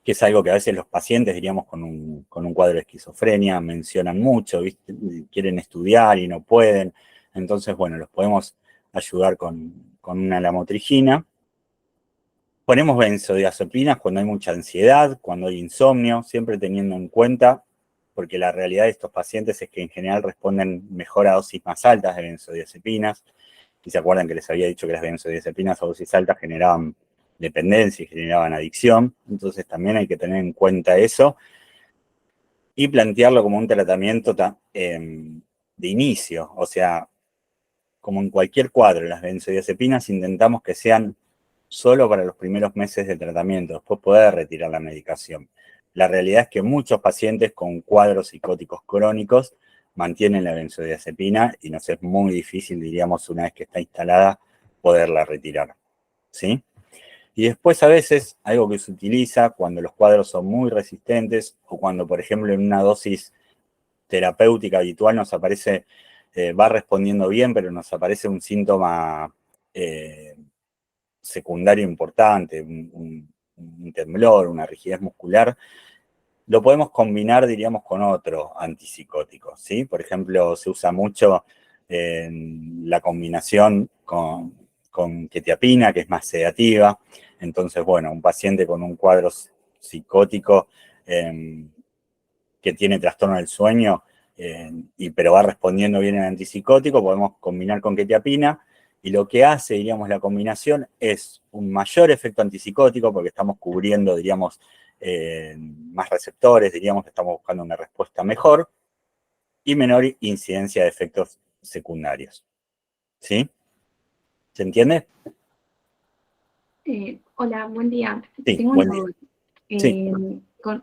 que es algo que a veces los pacientes, diríamos, con un cuadro de esquizofrenia mencionan mucho, ¿viste? Quieren estudiar y no pueden. Entonces, bueno, los podemos ayudar con una lamotrigina. Ponemos benzodiazepinas cuando hay mucha ansiedad, cuando hay insomnio, siempre teniendo en cuenta, porque la realidad de estos pacientes es que en general responden mejor a dosis más altas de benzodiazepinas. Y se acuerdan que les había dicho que las benzodiazepinas a dosis altas generaban dependencia y generaban adicción. Entonces también hay que tener en cuenta eso y plantearlo como un tratamiento de inicio. O sea, como en cualquier cuadro, las benzodiazepinas intentamos que sean solo para los primeros meses de tratamiento, después poder retirar la medicación. La realidad es que muchos pacientes con cuadros psicóticos crónicos mantienen la benzodiazepina y nos es muy difícil, diríamos, una vez que está instalada, poderla retirar, ¿sí? Y después a veces, algo que se utiliza cuando los cuadros son muy resistentes o cuando, por ejemplo, en una dosis terapéutica habitual nos aparece, va respondiendo bien, pero nos aparece un síntoma secundario importante, un temblor, una rigidez muscular, lo podemos combinar, diríamos, con otro antipsicótico, ¿sí? Por ejemplo, se usa mucho la combinación con quetiapina, que es más sedativa. Entonces, bueno, un paciente con un cuadro psicótico que tiene trastorno del sueño, pero va respondiendo bien al antipsicótico, podemos combinar con quetiapina, y lo que hace, diríamos, la combinación es un mayor efecto antipsicótico, porque estamos cubriendo, diríamos, más receptores, diríamos que estamos buscando una respuesta mejor, y menor incidencia de efectos secundarios. ¿Sí? ¿Se entiende? Hola, buen día. Sí, Tengo buen una día. duda. Sí.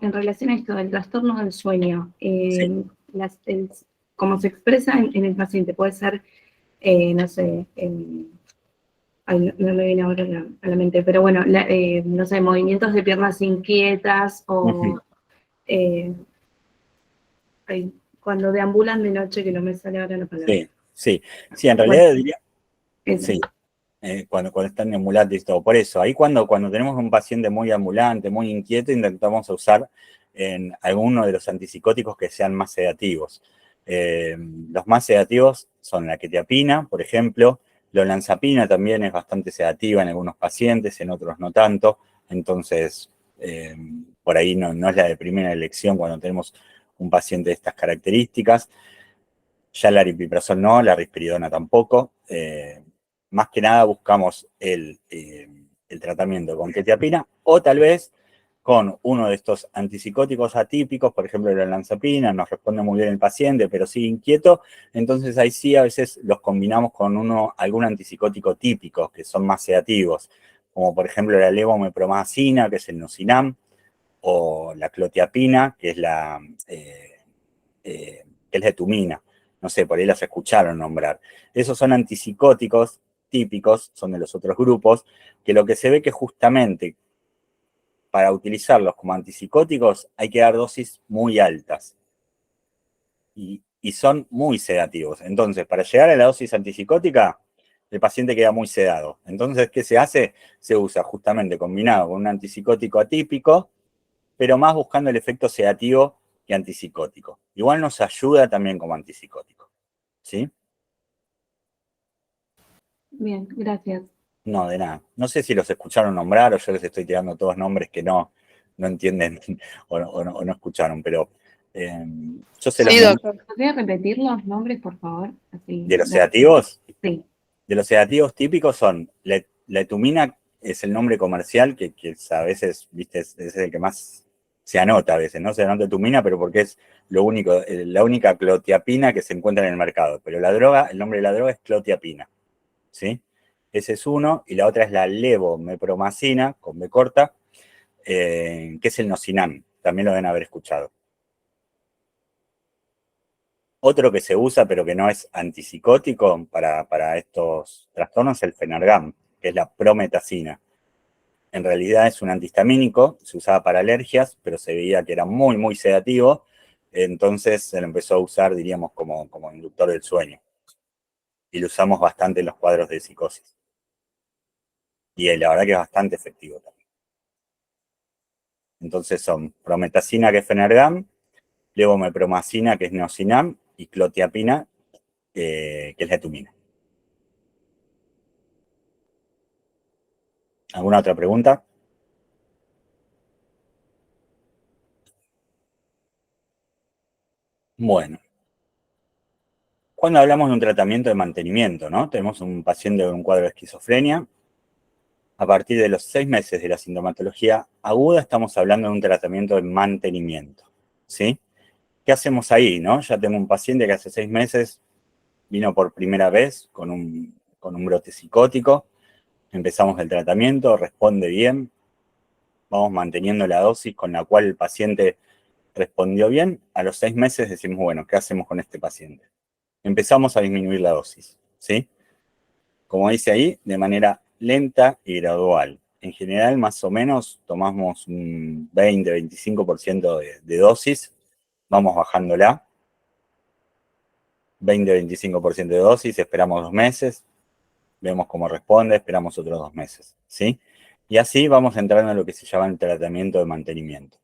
En relación a esto del trastorno del sueño, Sí. como se expresa en el paciente, puede ser, no sé, ay, no me viene ahora a la mente, pero bueno, no sé, movimientos de piernas inquietas o eh, cuando deambulan de noche, que no me sale ahora la palabra. Sí, en realidad Bueno, diría, eso. sí, cuando están ambulantes y todo. Por eso, ahí cuando tenemos un paciente muy ambulante, muy inquieto, intentamos usar en alguno de los antipsicóticos que sean más sedativos. Los más sedativos son la quetiapina, por ejemplo. La olanzapina también es bastante sedativa en algunos pacientes, en otros no tanto. Entonces, por ahí no es la de primera elección cuando tenemos un paciente de estas características. Ya la aripiprazol no, la risperidona tampoco. Más que nada buscamos el tratamiento con quetiapina o tal vez con uno de estos antipsicóticos atípicos, por ejemplo la olanzapina, nos responde muy bien el paciente, pero sigue inquieto, entonces ahí sí a veces los combinamos con algún antipsicótico típico, que son más sedativos, como por ejemplo la levomepromazina, que es el Nocinam, o la clotiapina, que es la etumina. No sé, por ahí las escucharon nombrar. Esos son antipsicóticos típicos, son de los otros grupos, que lo que se ve que justamente para utilizarlos como antipsicóticos hay que dar dosis muy altas. Y son muy sedativos. Entonces, para llegar a la dosis antipsicótica, el paciente queda muy sedado. Entonces, ¿qué se hace? Se usa justamente combinado con un antipsicótico atípico, pero más buscando el efecto sedativo que antipsicótico. Igual nos ayuda también como antipsicótico. ¿Sí? Bien, gracias. No, de nada. No sé si los escucharon nombrar o yo les estoy tirando todos nombres que no entienden o no escucharon, pero yo se los Sí, doctor. ¿Podría repetir los nombres, por favor? Así, de los sedativos. Sí. De los sedativos típicos son la etumina, es el nombre comercial que a veces, viste, es el que más se anota a veces, ¿no? Se anota etumina, pero porque es lo único, la única clotiapina que se encuentra en el mercado. Pero la droga, el nombre de la droga es clotiapina, ¿sí? Ese es uno, y la otra es la levomepromazina, con B corta, que es el Nocinam, también lo deben haber escuchado. Otro que se usa, pero que no es antipsicótico para estos trastornos, es el Fenergan, que es la prometacina. En realidad es un antihistamínico, se usaba para alergias, pero se veía que era muy, muy sedativo, entonces se lo empezó a usar, diríamos, como inductor del sueño. Y lo usamos bastante en los cuadros de psicosis. Y la verdad que es bastante efectivo también. Entonces son prometacina, que es Fenergan, levomepromazina, que es Nocinam, y clotiapina, que es la etumina. ¿Alguna otra pregunta? Bueno, cuando hablamos de un tratamiento de mantenimiento, ¿no? Tenemos un paciente con un cuadro de esquizofrenia. A partir de los 6 meses de la sintomatología aguda, estamos hablando de un tratamiento de mantenimiento, ¿sí? ¿Qué hacemos ahí, no? Ya tengo un paciente que hace 6 meses vino por primera vez con un brote psicótico. empezamos el tratamiento, responde bien, vamos manteniendo la dosis con la cual el paciente respondió bien. A los 6 meses decimos, bueno, ¿qué hacemos con este paciente? Empezamos a disminuir la dosis, ¿sí? Como dice ahí, de manera lenta y gradual. En general, más o menos, tomamos un 20-25% de dosis, vamos bajándola. 20-25% de dosis, esperamos 2 meses, vemos cómo responde, esperamos otros 2 meses, ¿sí? Y así vamos entrando en lo que se llama el tratamiento de mantenimiento.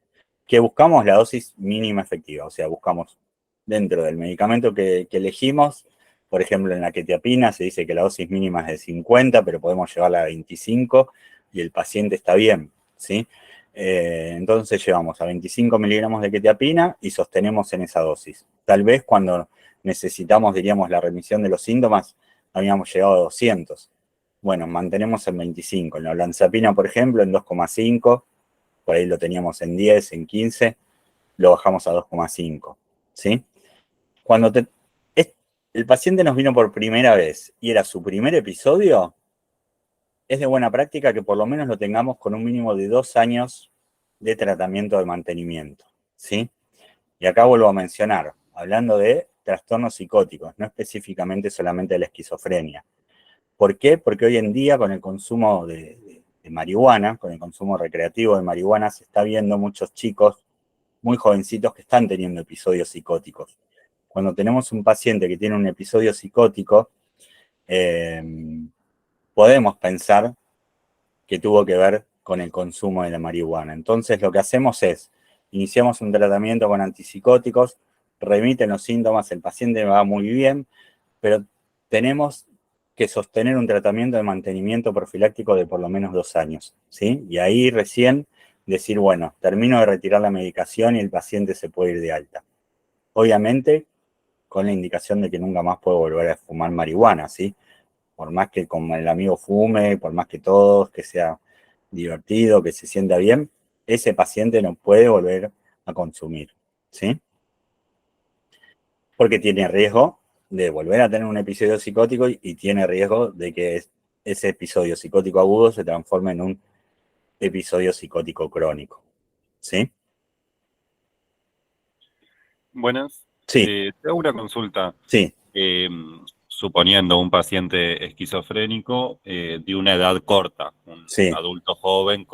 Que buscamos la dosis mínima efectiva, o sea, buscamos dentro del medicamento que elegimos, por ejemplo, en la quetiapina se dice que la dosis mínima es de 50, pero podemos llevarla a 25 y el paciente está bien, ¿sí? Entonces llevamos a 25 miligramos de quetiapina y sostenemos en esa dosis. Tal vez cuando necesitamos, diríamos, la remisión de los síntomas, habíamos llegado a 200. Bueno, mantenemos en 25. En la olanzapina, por ejemplo, en 2,5, por ahí lo teníamos en 10, en 15, lo bajamos a 2,5, ¿sí? Cuando el paciente nos vino por primera vez y era su primer episodio, es de buena práctica que por lo menos lo tengamos con un mínimo de 2 años de tratamiento de mantenimiento, ¿sí? Y acá vuelvo a mencionar, hablando de trastornos psicóticos, no específicamente solamente de la esquizofrenia. ¿Por qué? Porque hoy en día con el consumo de marihuana, con el consumo recreativo de marihuana, se está viendo muchos chicos muy jovencitos que están teniendo episodios psicóticos. Cuando tenemos un paciente que tiene un episodio psicótico, podemos pensar que tuvo que ver con el consumo de la marihuana. Entonces lo que hacemos es, iniciamos un tratamiento con antipsicóticos, remiten los síntomas, el paciente va muy bien, pero tenemos que sostener un tratamiento de mantenimiento profiláctico de por lo menos 2 años, ¿sí? Y ahí recién decir, bueno, termino de retirar la medicación y el paciente se puede ir de alta. Obviamente, con la indicación de que nunca más puede volver a fumar marihuana, ¿sí? Por más que como el amigo fume, por más que todos, que sea divertido, que se sienta bien, ese paciente no puede volver a consumir, ¿sí? Porque tiene riesgo de volver a tener un episodio psicótico y tiene riesgo de que ese episodio psicótico agudo se transforme en un episodio psicótico crónico, ¿sí? Buenas. Sí, Te hago una consulta. sí, Suponiendo un paciente esquizofrénico de una edad corta, un sí. adulto joven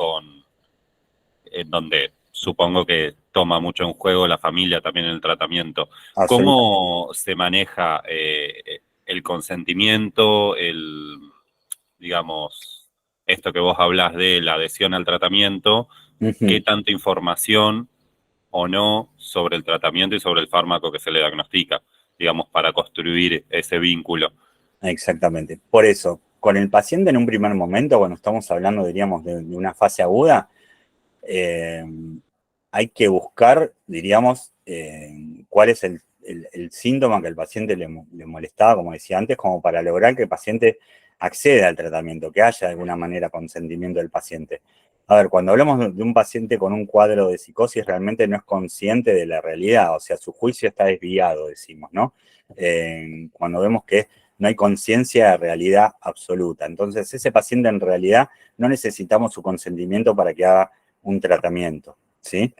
en donde supongo que toma mucho en juego la familia también en el tratamiento. Absolutamente. ¿Cómo se maneja el consentimiento, digamos, esto que vos hablas de la adhesión al tratamiento? ¿Qué tanta información o no sobre el tratamiento y sobre el fármaco que se le diagnostica, digamos, para construir ese vínculo? Exactamente. Por eso, con el paciente en un primer momento, cuando estamos hablando, diríamos, de una fase aguda, hay que buscar, diríamos, cuál es el síntoma que el paciente le molestaba, como decía antes, como para lograr que el paciente acceda al tratamiento, que haya de alguna manera consentimiento del paciente. A ver, cuando hablamos de un paciente con un cuadro de psicosis, realmente no es consciente de la realidad, o sea, su juicio está desviado, decimos, ¿no? Cuando vemos que no hay conciencia de realidad absoluta. Entonces, ese paciente en realidad no necesitamos su consentimiento para que haga un tratamiento, ¿sí?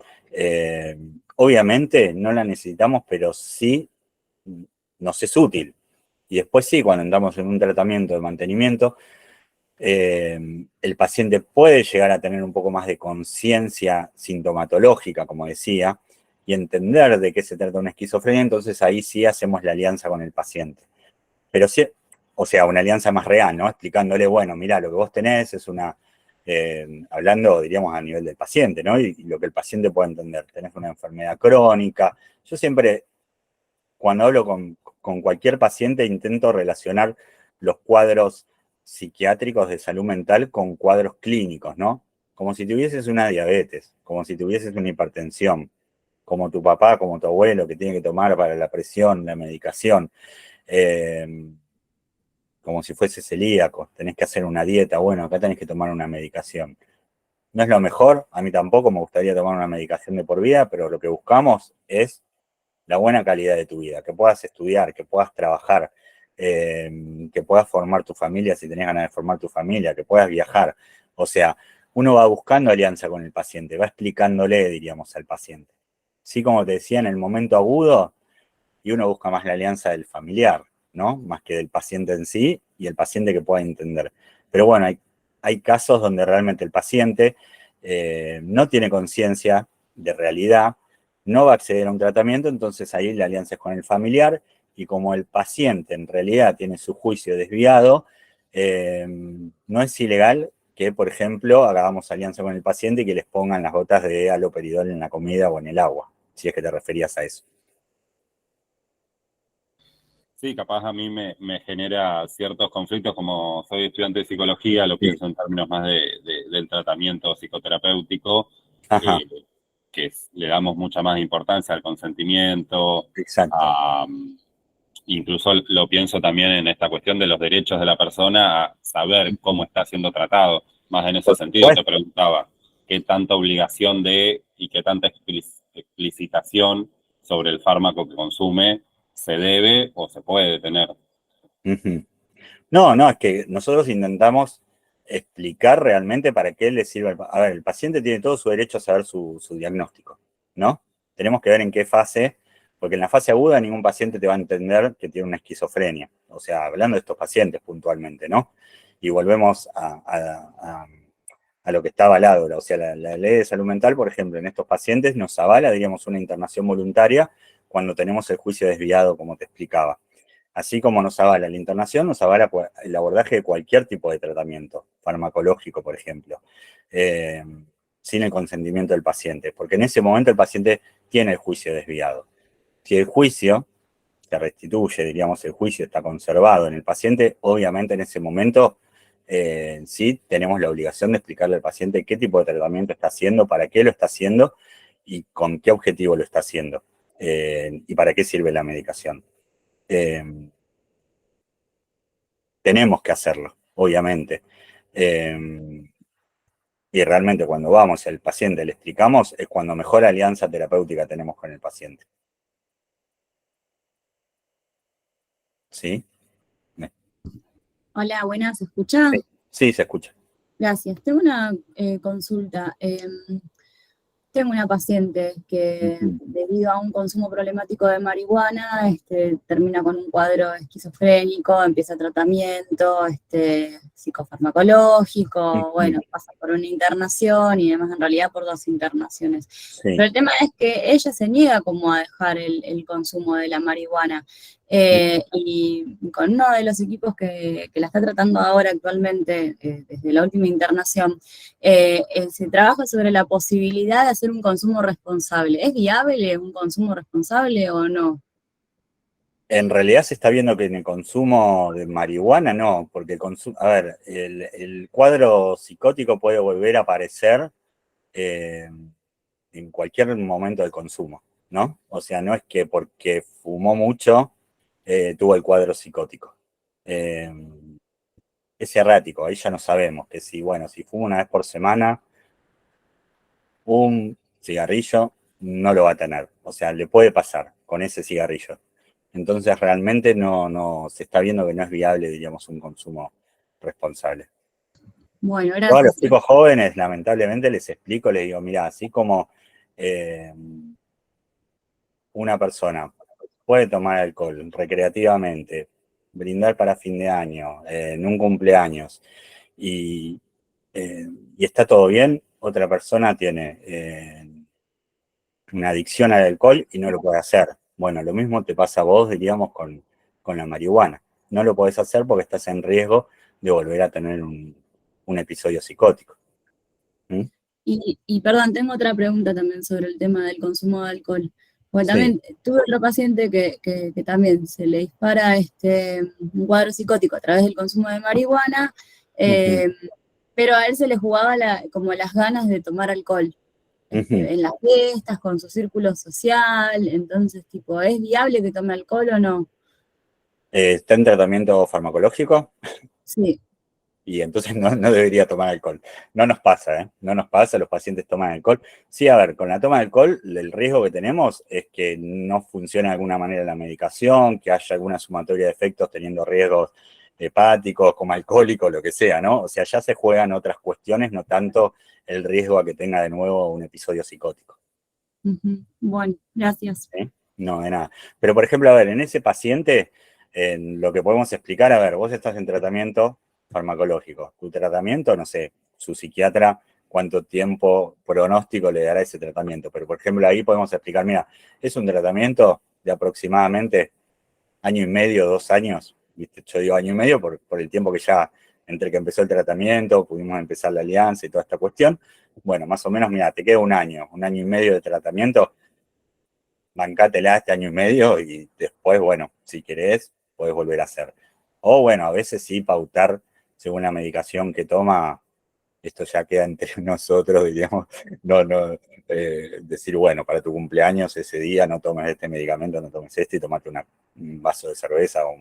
Obviamente no la necesitamos, pero sí nos es útil. Y después sí, cuando entramos en un tratamiento de mantenimiento, el paciente puede llegar a tener un poco más de conciencia sintomatológica, como decía, y entender de qué se trata una esquizofrenia, entonces ahí sí hacemos la alianza con el paciente. Pero sí, o sea, una alianza más real, ¿no? Explicándole, bueno, mira, lo que vos tenés es una, hablando, diríamos, a nivel del paciente, ¿no? Y lo que el paciente puede entender. Tenés una enfermedad crónica. Yo siempre, cuando hablo con cualquier paciente, intento relacionar los cuadros psiquiátricos de salud mental con cuadros clínicos, ¿no? Como si tuvieses una diabetes, como si tuvieses una hipertensión, como tu papá, como tu abuelo, que tiene que tomar para la presión, la medicación. Como si fuese celíaco, tenés que hacer una dieta, bueno, acá tenés que tomar una medicación. No es lo mejor, a mí tampoco me gustaría tomar una medicación de por vida, pero lo que buscamos es la buena calidad de tu vida, que puedas estudiar, que puedas trabajar, que puedas formar tu familia si tenés ganas de formar tu familia, que puedas viajar. O sea, uno va buscando alianza con el paciente, va explicándole, diríamos, al paciente. Sí, como te decía, en el momento agudo, y uno busca más la alianza del familiar, ¿no? Más que del paciente en sí, y el paciente que pueda entender. Pero bueno, hay casos donde realmente el paciente no tiene conciencia de realidad, no va a acceder a un tratamiento, entonces ahí la alianza es con el familiar, y como el paciente en realidad tiene su juicio desviado, no es ilegal que, por ejemplo, hagamos alianza con el paciente y que les pongan las gotas de haloperidol en la comida o en el agua, si es que te referías a eso. Sí, capaz a mí me genera ciertos conflictos, como soy estudiante de psicología, lo pienso en términos más del tratamiento psicoterapéutico, que le damos mucha más importancia al consentimiento, exacto. Incluso lo pienso también en esta cuestión de los derechos de la persona a saber cómo está siendo tratado. Más en ese sentido te preguntaba, ¿qué tanta obligación y qué tanta explicitación sobre el fármaco que consume se debe o se puede tener? No, es que nosotros intentamos explicar realmente para qué le sirve. A ver, el paciente tiene todo su derecho a saber su diagnóstico, ¿no? Tenemos que ver en qué fase, porque en la fase aguda ningún paciente te va a entender que tiene una esquizofrenia. O sea, hablando de estos pacientes puntualmente, ¿no? Y volvemos a lo que está avalado. O sea, la ley de salud mental, por ejemplo, en estos pacientes nos avala, diríamos, una internación voluntaria cuando tenemos el juicio desviado, como te explicaba. Así como nos avala la internación, nos avala el abordaje de cualquier tipo de tratamiento, farmacológico, por ejemplo, sin el consentimiento del paciente, porque en ese momento el paciente tiene el juicio desviado. Si el juicio se restituye, diríamos, el juicio está conservado en el paciente, obviamente en ese momento sí tenemos la obligación de explicarle al paciente qué tipo de tratamiento está haciendo, para qué lo está haciendo y con qué objetivo lo está haciendo y para qué sirve la medicación. Tenemos que hacerlo, obviamente. Y realmente cuando vamos al paciente le explicamos, es cuando mejor alianza terapéutica tenemos con el paciente. ¿Sí? Hola, buenas, ¿se escucha? Sí, se escucha. Gracias. Tengo una consulta. Tengo una paciente que debido a un consumo problemático de marihuana termina con un cuadro esquizofrénico, empieza tratamiento psicofarmacológico, bueno, pasa por una internación y además en realidad por 2 internaciones. Sí. Pero el tema es que ella se niega como a dejar el consumo de la marihuana. Y con uno de los equipos que la está tratando ahora actualmente, desde la última internación, se trabaja sobre la posibilidad de hacer un consumo responsable. ¿Es viable un consumo responsable o no? En realidad se está viendo que en el consumo de marihuana no, porque el cuadro psicótico puede volver a aparecer en cualquier momento del consumo, ¿no? O sea, no es que porque fumó mucho tuvo el cuadro psicótico. Es errático, ahí ya no sabemos que si fuma una vez por semana un cigarrillo, no lo va a tener. O sea, le puede pasar con ese cigarrillo. Entonces realmente no se está viendo que no es viable, diríamos, un consumo responsable. Bueno, gracias. Todos los chicos jóvenes, lamentablemente, les explico, les digo, mira, así como una persona puede tomar alcohol recreativamente, brindar para fin de año, en un cumpleaños, y está todo bien, otra persona tiene una adicción al alcohol y no lo puede hacer. Bueno, lo mismo te pasa a vos, diríamos, con la marihuana. No lo podés hacer porque estás en riesgo de volver a tener un episodio psicótico. ¿Mm? Y perdón, tengo otra pregunta también sobre el tema del consumo de alcohol. Porque también tuve otro paciente que también se le dispara un cuadro psicótico a través del consumo de marihuana, pero a él se le jugaba como las ganas de tomar alcohol. En las fiestas, con su círculo social, entonces, ¿es viable que tome alcohol o no? ¿Está en tratamiento farmacológico? Sí. y entonces no debería tomar alcohol. No nos pasa, ¿eh? No nos pasa, los pacientes toman alcohol. Sí, a ver, con la toma de alcohol, el riesgo que tenemos es que no funcione de alguna manera la medicación, que haya alguna sumatoria de efectos teniendo riesgos hepáticos, como alcohólicos, lo que sea, ¿no? O sea, ya se juegan otras cuestiones, no tanto el riesgo a que tenga de nuevo un episodio psicótico. Bueno, gracias. ¿Sí? No, de nada. Pero, por ejemplo, a ver, en ese paciente, lo que podemos explicar, a ver, vos estás en tratamiento farmacológico. Tu tratamiento, no sé, su psiquiatra, cuánto tiempo pronóstico le dará ese tratamiento. Pero, por ejemplo, ahí podemos explicar, mira, es un tratamiento de aproximadamente 1,5, 2 años. ¿Viste? Yo digo 1,5 por el tiempo que ya, entre que empezó el tratamiento, pudimos empezar la alianza y toda esta cuestión. Bueno, más o menos, mira, te queda 1 año, 1,5 de tratamiento. Bancátela este 1,5 y después, bueno, si querés, podés volver a hacer. O bueno, a veces sí pautar según la medicación que toma, esto ya queda entre nosotros, diríamos, decir, bueno, para tu cumpleaños ese día no tomes este medicamento, no tomes este y tomate un vaso de cerveza o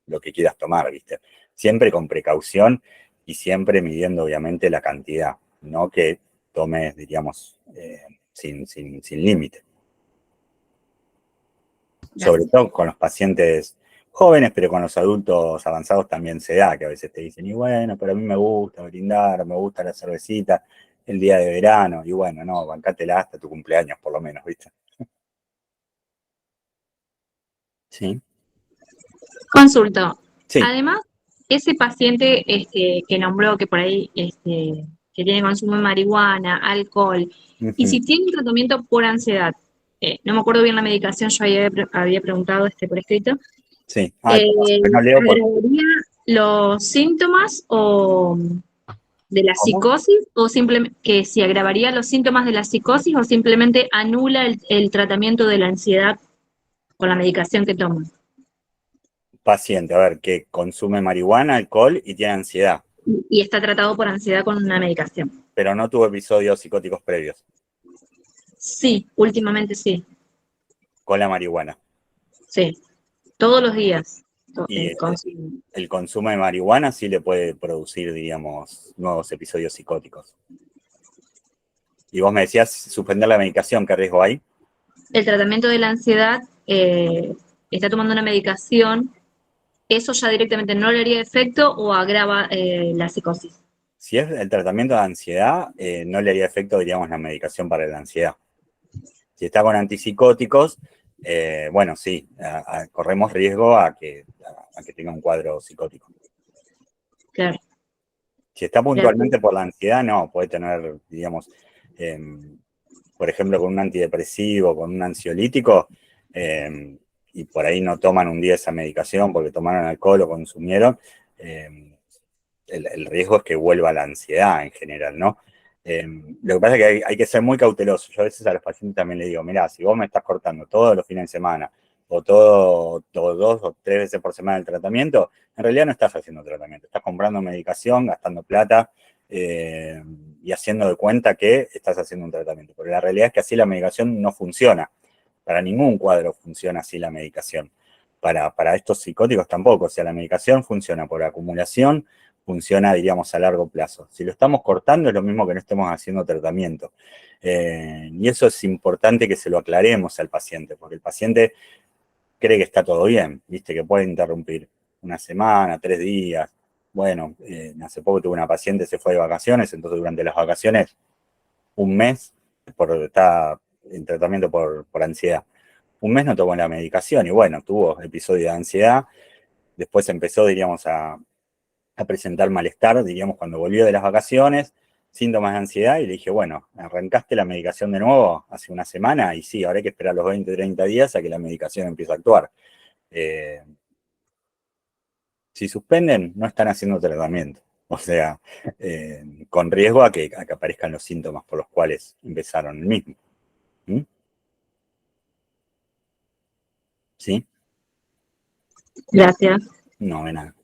lo que quieras tomar, ¿viste? Siempre con precaución y siempre midiendo obviamente la cantidad, no que tomes, diríamos, sin límite. Sobre todo con los pacientes jóvenes, pero con los adultos avanzados también se da, que a veces te dicen, y bueno, pero a mí me gusta brindar, me gusta la cervecita el día de verano, y bueno, no, bancátela hasta tu cumpleaños por lo menos, ¿viste? Sí. Consulto. Sí. Además, ese paciente que nombró que por ahí que tiene consumo de marihuana, alcohol, y si tiene un tratamiento por ansiedad, no me acuerdo bien la medicación, yo había preguntado por escrito, Sí. No leo por... ¿agravaría los síntomas de la psicosis o simplemente que si agravaría los síntomas de la psicosis o simplemente anula el tratamiento de la ansiedad con la medicación que toma? Paciente, a ver, que consume marihuana, alcohol y tiene ansiedad. Y está tratado por ansiedad con una medicación. Pero no tuvo episodios psicóticos previos. Sí, últimamente sí. Con la marihuana. Sí, todos los días. Y el consumo de marihuana sí le puede producir, digamos, nuevos episodios psicóticos. Y vos me decías suspender la medicación, ¿qué riesgo hay? El tratamiento de la ansiedad, está tomando una medicación, ¿eso ya directamente no le haría efecto o agrava la psicosis? Si es el tratamiento de ansiedad, no le haría efecto, diríamos, la medicación para la ansiedad. Si está con antipsicóticos, bueno, sí, corremos riesgo a que tenga un cuadro psicótico. Claro. Si está puntualmente por la ansiedad, no, puede tener, digamos, por ejemplo, con un antidepresivo, con un ansiolítico, y por ahí no toman un día esa medicación porque tomaron alcohol o consumieron, el riesgo es que vuelva la ansiedad en general, ¿no? Lo que pasa es que hay que ser muy cauteloso. Yo a veces a los pacientes también les digo, mirá, si vos me estás cortando todos los fines de semana o todos 2 o 3 veces por semana el tratamiento, en realidad no estás haciendo tratamiento, estás comprando medicación, gastando plata y haciendo de cuenta que estás haciendo un tratamiento. Pero la realidad es que así la medicación no funciona. Para ningún cuadro funciona así la medicación. Para estos psicóticos tampoco. O sea, la medicación funciona por acumulación, funciona, diríamos, a largo plazo. Si lo estamos cortando es lo mismo que no estemos haciendo tratamiento. Y eso es importante que se lo aclaremos al paciente, porque el paciente cree que está todo bien, viste, que puede interrumpir 1 semana, 3 días. Bueno, hace poco tuve una paciente, se fue de vacaciones, entonces durante las vacaciones, 1 mes, está en tratamiento por ansiedad. 1 mes no tomó la medicación y bueno, tuvo episodio de ansiedad. Después empezó, diríamos, a presentar malestar, diríamos, cuando volvió de las vacaciones, síntomas de ansiedad, y le dije, bueno, arrancaste la medicación de nuevo hace 1 semana, y sí, ahora hay que esperar los 20, 30 días a que la medicación empiece a actuar. Si suspenden, no están haciendo tratamiento. O sea, con riesgo a que aparezcan los síntomas por los cuales empezaron el mismo. ¿Mm? ¿Sí? Gracias. No, de nada.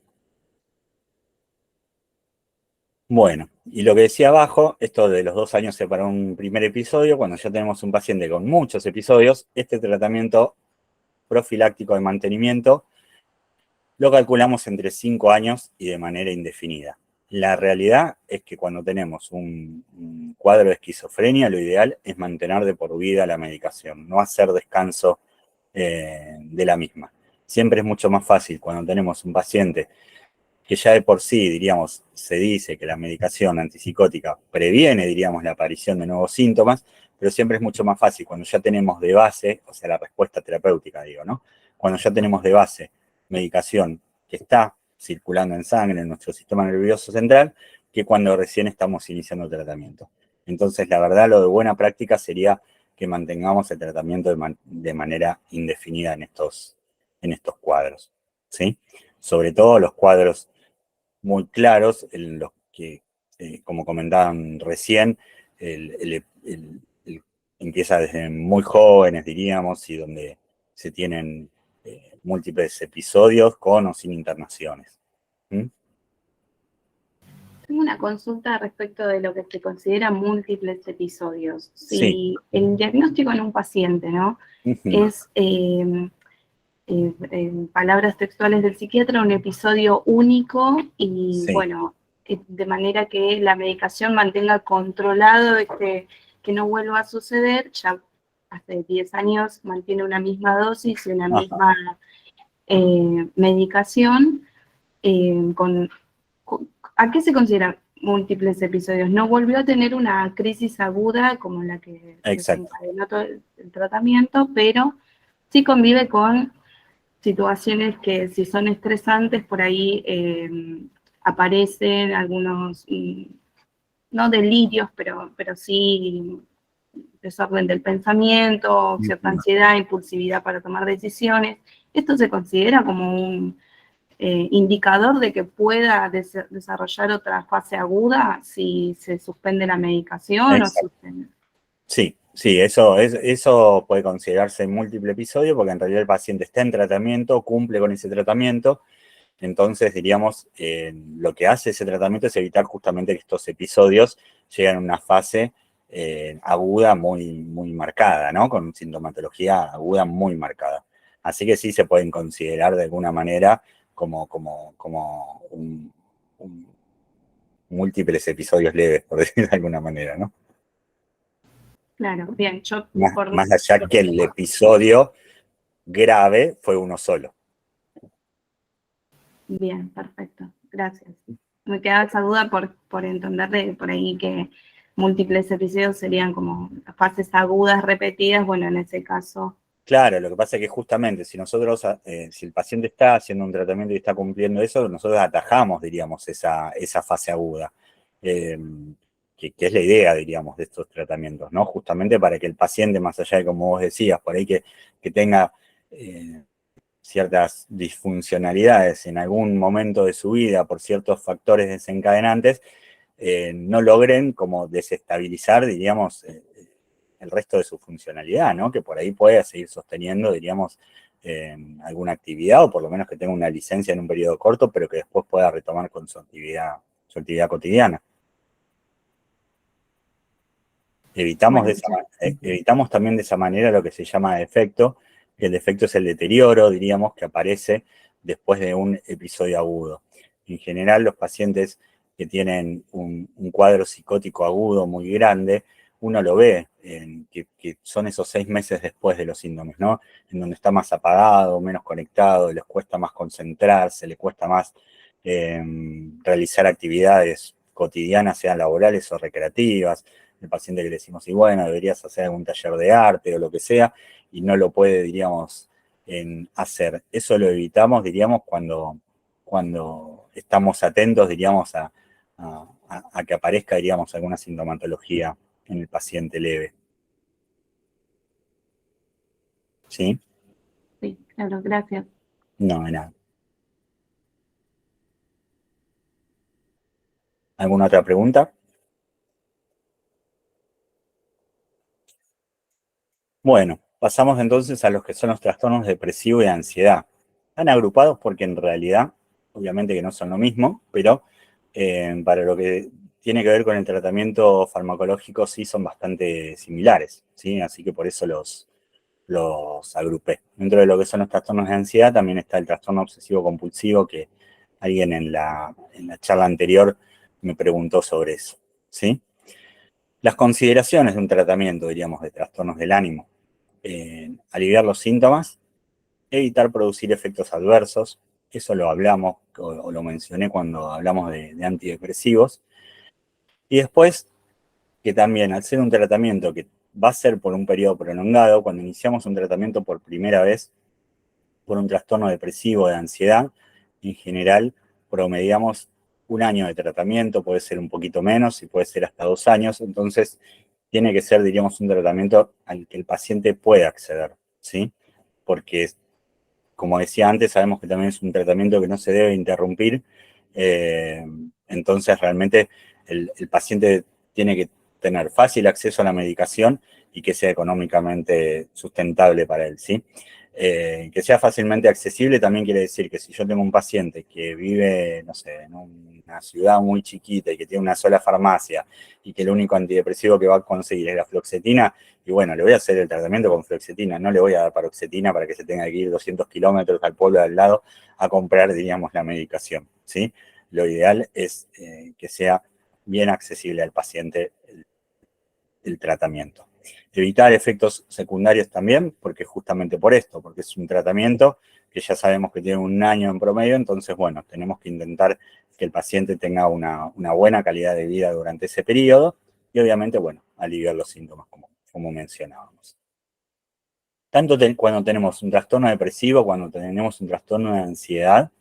Bueno, y lo que decía abajo, esto de los 2 años para un primer episodio, cuando ya tenemos un paciente con muchos episodios, este tratamiento profiláctico de mantenimiento lo calculamos entre 5 años y de manera indefinida. La realidad es que cuando tenemos un cuadro de esquizofrenia, lo ideal es mantener de por vida la medicación, no hacer descanso de la misma. Siempre es mucho más fácil cuando tenemos un paciente que ya de por sí, diríamos, se dice que la medicación antipsicótica previene, diríamos, la aparición de nuevos síntomas, pero siempre es mucho más fácil cuando ya tenemos de base, o sea, la respuesta terapéutica, digo, ¿no? Cuando ya tenemos de base medicación que está circulando en sangre en nuestro sistema nervioso central, que cuando recién estamos iniciando el tratamiento. Entonces, la verdad, lo de buena práctica sería que mantengamos el tratamiento de manera indefinida en estos cuadros, ¿sí? Sobre todo los cuadros muy claros, en los que, como comentaban recién, empieza desde muy jóvenes, diríamos, y donde se tienen múltiples episodios con o sin internaciones. Tengo una consulta respecto de lo que se considera múltiples episodios. Si Sí. el diagnóstico en un paciente, ¿no? Es, en palabras textuales del psiquiatra, un episodio único y, Sí. bueno, de manera que la medicación mantenga controlado que no vuelva a suceder. Ya hace 10 años mantiene una misma dosis y una misma medicación. ¿A qué se consideran múltiples episodios? No volvió a tener una crisis aguda como la que desencadenó todo el tratamiento, pero sí convive con situaciones que, si son estresantes, por ahí aparecen algunos, no delirios, pero sí desorden del pensamiento, cierta ansiedad, impulsividad para tomar decisiones. ¿Esto se considera como un indicador de que pueda desarrollar otra fase aguda si se suspende la medicación? Sí, eso puede considerarse múltiple episodio porque en realidad el paciente está en tratamiento, cumple con ese tratamiento, entonces diríamos, lo que hace ese tratamiento es evitar justamente que estos episodios lleguen a una fase aguda muy marcada, ¿no? Con sintomatología aguda muy marcada. Así que sí se pueden considerar de alguna manera como múltiples episodios leves, por decir de alguna manera, ¿no? Claro, bien. Más allá que el episodio grave fue uno solo. Bien, perfecto. Gracias. Me quedaba esa duda por entender por ahí que múltiples episodios serían como fases agudas repetidas. Bueno, en ese caso... Claro, lo que pasa es que justamente si nosotros, si el paciente está haciendo un tratamiento y está cumpliendo eso, nosotros atajamos, diríamos, esa fase aguda, que es la idea, diríamos, de estos tratamientos, ¿no? Justamente para que el paciente, más allá de, como vos decías, por ahí que tenga ciertas disfuncionalidades en algún momento de su vida por ciertos factores desencadenantes, no logren como desestabilizar, diríamos, el resto de su funcionalidad, ¿no? Que por ahí pueda seguir sosteniendo, diríamos, alguna actividad, o por lo menos que tenga una licencia en un periodo corto, pero que después pueda retomar con su actividad cotidiana. Evitamos también de esa manera lo que se llama defecto, que el defecto es el deterioro, diríamos, que aparece después de un episodio agudo. En general, los pacientes que tienen un cuadro psicótico agudo muy grande, uno lo ve, que son esos 6 meses después de los síntomas, ¿no? En donde está más apagado, menos conectado, les cuesta más concentrarse, les cuesta más realizar actividades cotidianas, sean laborales o recreativas. El paciente que le decimos, y bueno, deberías hacer algún taller de arte o lo que sea, y no lo puede, diríamos, hacer. Eso lo evitamos, diríamos, cuando estamos atentos, diríamos, a que aparezca, diríamos, alguna sintomatología en el paciente leve. ¿Sí? Sí, claro, gracias. No, de nada. ¿Alguna otra pregunta? Bueno, pasamos entonces a los que son los trastornos depresivos y de ansiedad. Están agrupados porque en realidad, obviamente que no son lo mismo, pero para lo que tiene que ver con el tratamiento farmacológico sí son bastante similares, ¿sí? Así que por eso los agrupé. Dentro de lo que son los trastornos de ansiedad también está el trastorno obsesivo compulsivo, que alguien en la charla anterior me preguntó sobre eso, ¿sí? Las consideraciones de un tratamiento, diríamos, de trastornos del ánimo: aliviar los síntomas, evitar producir efectos adversos, eso lo hablamos o lo mencioné cuando hablamos de antidepresivos, y después que también al ser un tratamiento que va a ser por un periodo prolongado, cuando iniciamos un tratamiento por primera vez por un trastorno depresivo de ansiedad, en general promediamos 1 año de tratamiento, puede ser un poquito menos y puede ser hasta 2 años, entonces tiene que ser, diríamos, un tratamiento al que el paciente pueda acceder, ¿sí? Porque, como decía antes, sabemos que también es un tratamiento que no se debe interrumpir, entonces realmente el paciente tiene que tener fácil acceso a la medicación y que sea económicamente sustentable para él, ¿sí? Que sea fácilmente accesible también quiere decir que si yo tengo un paciente que vive, no sé, en una ciudad muy chiquita y que tiene una sola farmacia y que el único antidepresivo que va a conseguir es la fluoxetina, y bueno, le voy a hacer el tratamiento con fluoxetina, no le voy a dar paroxetina para que se tenga que ir 200 kilómetros al pueblo de al lado a comprar, diríamos, la medicación, ¿sí? Lo ideal es que sea bien accesible al paciente el tratamiento. Evitar efectos secundarios también, porque justamente por esto, porque es un tratamiento que ya sabemos que tiene 1 año en promedio, entonces, bueno, tenemos que intentar que el paciente tenga una buena calidad de vida durante ese periodo y obviamente, bueno, aliviar los síntomas como mencionábamos. Tanto cuando tenemos un trastorno depresivo, cuando tenemos un trastorno de ansiedad,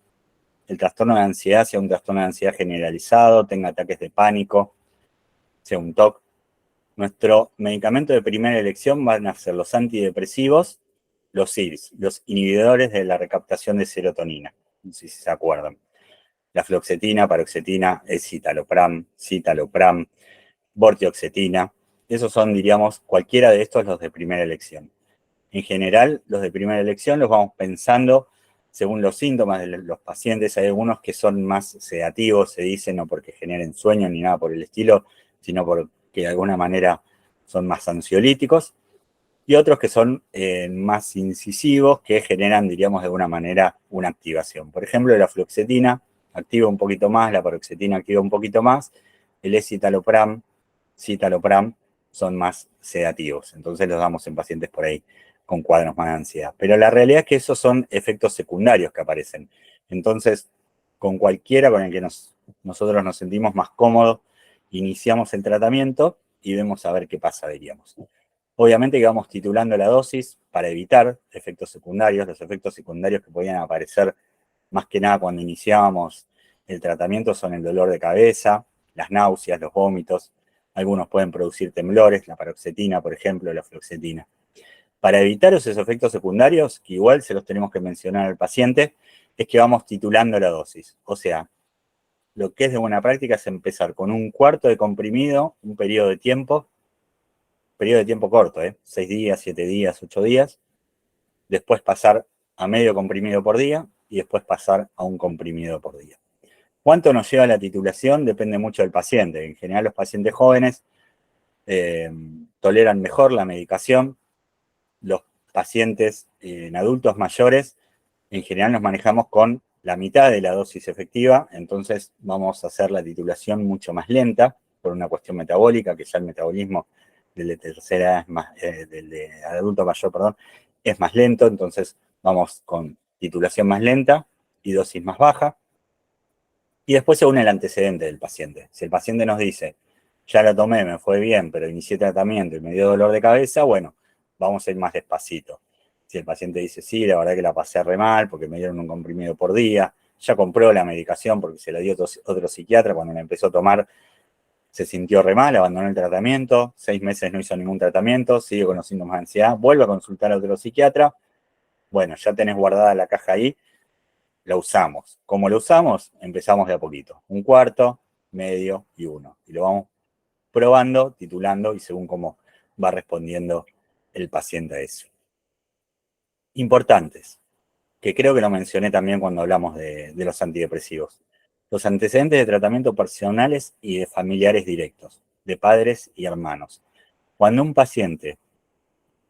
el trastorno de ansiedad sea un trastorno de ansiedad generalizado, tenga ataques de pánico, sea un TOC, nuestro medicamento de primera elección van a ser los antidepresivos, los IRS, los inhibidores de la recaptación de serotonina, no sé si se acuerdan. La fluoxetina, paroxetina, escitalopram, citalopram, vortioxetina. Esos son, diríamos, cualquiera de estos los de primera elección. En general, los de primera elección los vamos pensando según los síntomas de los pacientes. Hay algunos que son más sedativos, se dice, no porque generen sueño ni nada por el estilo, sino porque de alguna manera son más ansiolíticos, y otros que son más incisivos, que generan, diríamos, de alguna manera una activación. Por ejemplo, la fluoxetina activa un poquito más, la paroxetina activa un poquito más, el escitalopram, citalopram son más sedativos, entonces los damos en pacientes por ahí con cuadros más de ansiedad. Pero la realidad es que esos son efectos secundarios que aparecen. Entonces, con cualquiera con el que nosotros nos sentimos más cómodos, iniciamos el tratamiento y vemos a ver qué pasa, diríamos. Obviamente que vamos titulando la dosis para evitar efectos secundarios. Los efectos secundarios que podían aparecer más que nada cuando iniciábamos el tratamiento son el dolor de cabeza, las náuseas, los vómitos. Algunos pueden producir temblores, la paroxetina, por ejemplo, la fluoxetina. Para evitar esos efectos secundarios, que igual se los tenemos que mencionar al paciente, es que vamos titulando la dosis. O sea, lo que es de buena práctica es empezar con 1/4 de comprimido, un periodo de tiempo corto, 6 días, 7 días, 8 días, después pasar a medio comprimido por día y después pasar a 1 comprimido por día. ¿Cuánto nos lleva la titulación? Depende mucho del paciente. En general, los pacientes jóvenes toleran mejor la medicación. Los pacientes en adultos mayores, en general nos manejamos con la mitad de la dosis efectiva, entonces vamos a hacer la titulación mucho más lenta por una cuestión metabólica, que ya el metabolismo del de tercera es más, del de adulto mayor, perdón, es más lento, entonces vamos con titulación más lenta y dosis más baja. Y después según el antecedente del paciente. Si el paciente nos dice, ya la tomé, me fue bien, pero inicié tratamiento y me dio dolor de cabeza, bueno, vamos a ir más despacito. Si el paciente dice, sí, la verdad que la pasé re mal porque me dieron un comprimido por día, ya compró la medicación porque se la dio otro psiquiatra, cuando la empezó a tomar se sintió re mal, abandonó el tratamiento, 6 meses no hizo ningún tratamiento, sigue con los síntomas de ansiedad, vuelve a consultar a otro psiquiatra, bueno, ya tenés guardada la caja ahí, la usamos. ¿Cómo la usamos? Empezamos de a poquito, 1/4, medio y 1. Y lo vamos probando, titulando y según cómo va respondiendo el paciente a eso. Importantes, que creo que lo mencioné también cuando hablamos de los antidepresivos. Los antecedentes de tratamiento personales y de familiares directos, de padres y hermanos. Cuando un paciente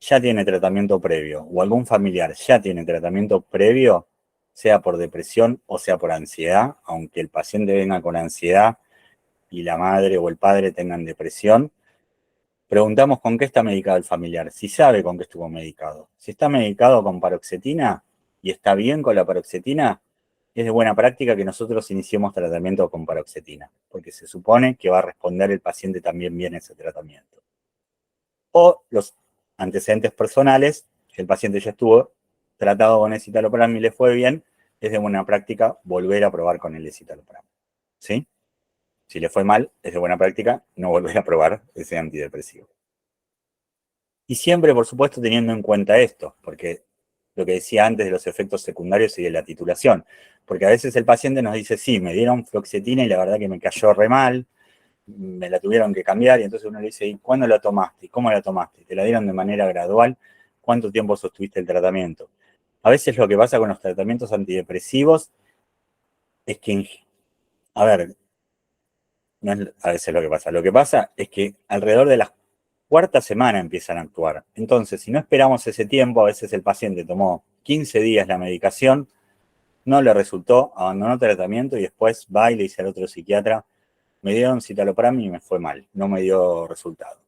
ya tiene tratamiento previo o algún familiar ya tiene tratamiento previo, sea por depresión o sea por ansiedad, aunque el paciente venga con ansiedad y la madre o el padre tengan depresión, preguntamos con qué está medicado el familiar, si sabe con qué estuvo medicado. Si está medicado con paroxetina y está bien con la paroxetina, es de buena práctica que nosotros iniciemos tratamiento con paroxetina, porque se supone que va a responder el paciente también bien a ese tratamiento. O los antecedentes personales, que el paciente ya estuvo tratado con escitalopram y le fue bien, es de buena práctica volver a probar con el escitalopram. ¿Sí? Si le fue mal, es de buena práctica no volver a probar ese antidepresivo. Y siempre, por supuesto, teniendo en cuenta esto, porque lo que decía antes de los efectos secundarios y de la titulación, porque a veces el paciente nos dice, sí, me dieron fluoxetina y la verdad que me cayó re mal, me la tuvieron que cambiar, y entonces uno le dice, ¿y cuándo la tomaste? ¿Y cómo la tomaste? ¿Te la dieron de manera gradual? ¿Cuánto tiempo sostuviste el tratamiento? A veces lo que pasa con los tratamientos antidepresivos es que, a ver, no es a veces lo que pasa es que alrededor de la cuarta semana empiezan a actuar. Entonces, si no esperamos ese tiempo, a veces el paciente tomó 15 días la medicación, no le resultó, abandonó tratamiento y después va y le dice al otro psiquiatra, me dieron citalopram y me fue mal, no me dio resultado.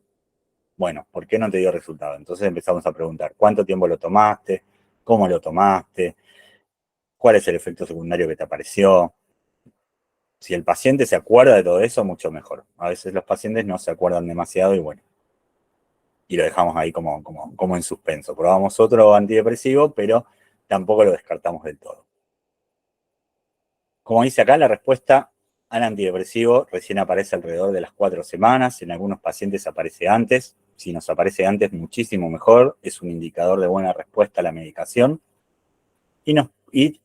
Bueno, ¿por qué no te dio resultado? Entonces empezamos a preguntar, ¿cuánto tiempo lo tomaste? ¿Cómo lo tomaste? ¿Cuál es el efecto secundario que te apareció? Si el paciente se acuerda de todo eso, mucho mejor. A veces los pacientes no se acuerdan demasiado y bueno, y lo dejamos ahí como en suspenso. Probamos otro antidepresivo, pero tampoco lo descartamos del todo. Como dice acá, la respuesta al antidepresivo recién aparece alrededor de las 4 semanas, en algunos pacientes aparece antes, si nos aparece antes muchísimo mejor, es un indicador de buena respuesta a la medicación, y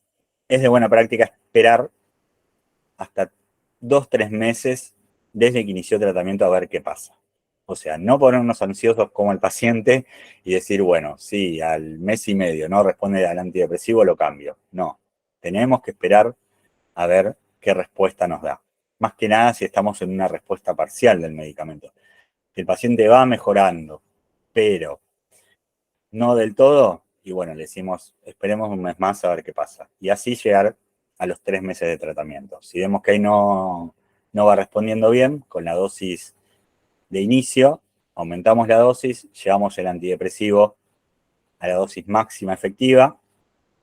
es de buena práctica esperar hasta 2-3 meses desde que inició tratamiento a ver qué pasa. O sea, no ponernos ansiosos como el paciente y decir, bueno, sí, al mes y medio no responde al antidepresivo, lo cambio. No, tenemos que esperar a ver qué respuesta nos da. Más que nada si estamos en una respuesta parcial del medicamento. Si el paciente va mejorando, pero no del todo, y bueno, le decimos, esperemos un mes más a ver qué pasa. Y así llegar a los 3 meses de tratamiento. Si vemos que ahí no va respondiendo bien, con la dosis de inicio, aumentamos la dosis, llevamos el antidepresivo a la dosis máxima efectiva.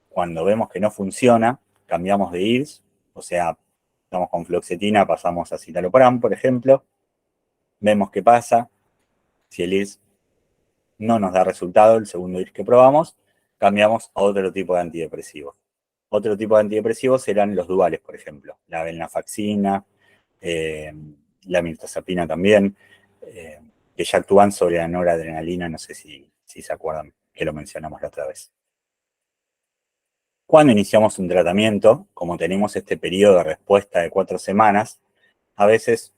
Cuando vemos que no funciona, cambiamos de IRS, o sea, estamos con fluoxetina, pasamos a citalopram, por ejemplo. Vemos qué pasa. Si el IRS no nos da resultado, el segundo IRS que probamos, cambiamos a otro tipo de antidepresivo. Otro tipo de antidepresivos serán los duales, por ejemplo. La venlafaxina, la mirtazapina también, que ya actúan sobre la noradrenalina, no sé si se acuerdan que lo mencionamos la otra vez. Cuando iniciamos un tratamiento, como tenemos este periodo de respuesta de 4 semanas, a veces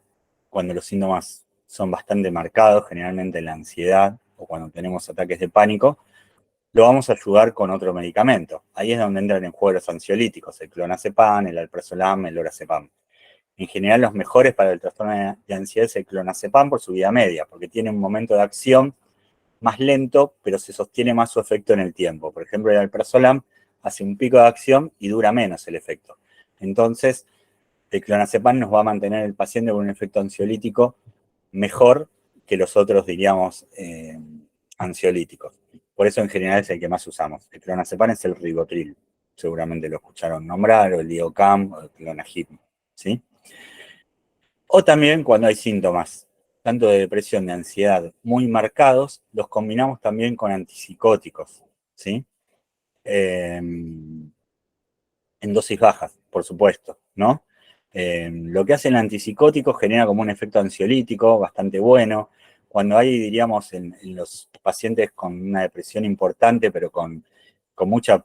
cuando los síntomas son bastante marcados, generalmente la ansiedad o cuando tenemos ataques de pánico, lo vamos a ayudar con otro medicamento. Ahí es donde entran en juego los ansiolíticos, el clonazepam, el alprazolam, el lorazepam. En general los mejores para el trastorno de ansiedad es el clonazepam por su vida media, porque tiene un momento de acción más lento, pero se sostiene más su efecto en el tiempo. Por ejemplo, el alprazolam hace un pico de acción y dura menos el efecto. Entonces, el clonazepam nos va a mantener el paciente con un efecto ansiolítico mejor que los otros, diríamos, ansiolíticos. Por eso en general es el que más usamos. El clonazepam es el ribotril. Seguramente lo escucharon nombrar, o el Diocam, o el clonazepam, ¿sí? O también cuando hay síntomas, tanto de depresión, de ansiedad, muy marcados, los combinamos también con antipsicóticos, ¿sí? En dosis bajas, por supuesto, ¿no? Lo que hace el antipsicótico genera como un efecto ansiolítico bastante bueno. Cuando hay, diríamos, en los pacientes con una depresión importante, pero con mucha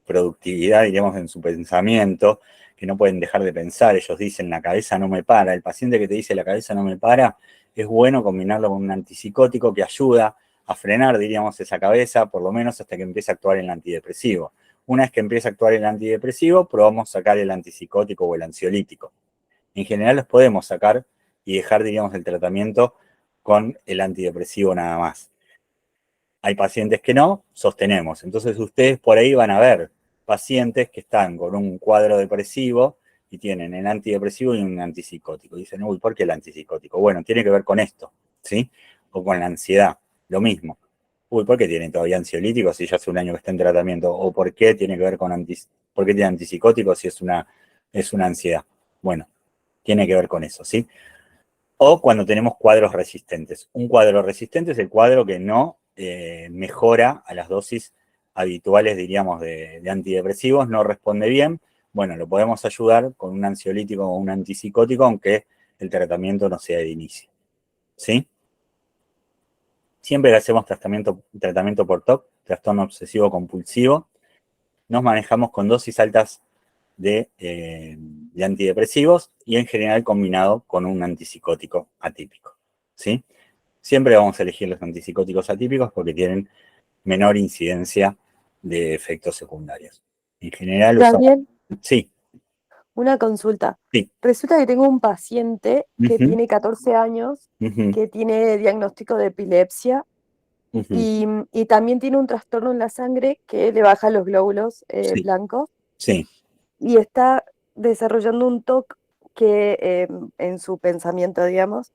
productividad, diríamos, en su pensamiento, que no pueden dejar de pensar, ellos dicen, la cabeza no me para. El paciente que te dice la cabeza no me para, es bueno combinarlo con un antipsicótico que ayuda a frenar, diríamos, esa cabeza, por lo menos hasta que empiece a actuar el antidepresivo. Una vez que empiece a actuar el antidepresivo, probamos sacar el antipsicótico o el ansiolítico. En general los podemos sacar y dejar, diríamos, el tratamiento con el antidepresivo nada más. Hay pacientes que no, sostenemos. Entonces ustedes por ahí van a ver pacientes que están con un cuadro depresivo y tienen el antidepresivo y un antipsicótico. Dicen, uy, ¿por qué el antipsicótico? Bueno, tiene que ver con esto, ¿sí? O con la ansiedad, lo mismo. Uy, ¿por qué tiene todavía ansiolíticos si ya hace un año que está en tratamiento? ¿O por qué tiene que ver con por qué tiene antipsicóticos si es una ansiedad? Bueno, tiene que ver con eso, ¿sí? O cuando tenemos cuadros resistentes. Un cuadro resistente es el cuadro que no mejora a las dosis habituales, diríamos, de antidepresivos, no responde bien. Bueno, lo podemos ayudar con un ansiolítico o un antipsicótico, aunque el tratamiento no sea de inicio, ¿sí? Siempre que hacemos tratamiento por TOC, trastorno obsesivo compulsivo, nos manejamos con dosis altas de antidepresivos y en general combinado con un antipsicótico atípico, ¿sí? Siempre vamos a elegir los antipsicóticos atípicos porque tienen menor incidencia de efectos secundarios. En general Gabriel, Sí, una consulta. sí. Resulta que tengo un paciente que Ujú, tiene 14 años, ujú, que tiene diagnóstico de epilepsia ujú. y también tiene un trastorno en la sangre que le baja los glóbulos Sí, blancos sí. y está desarrollando un TOC que en su pensamiento, digamos,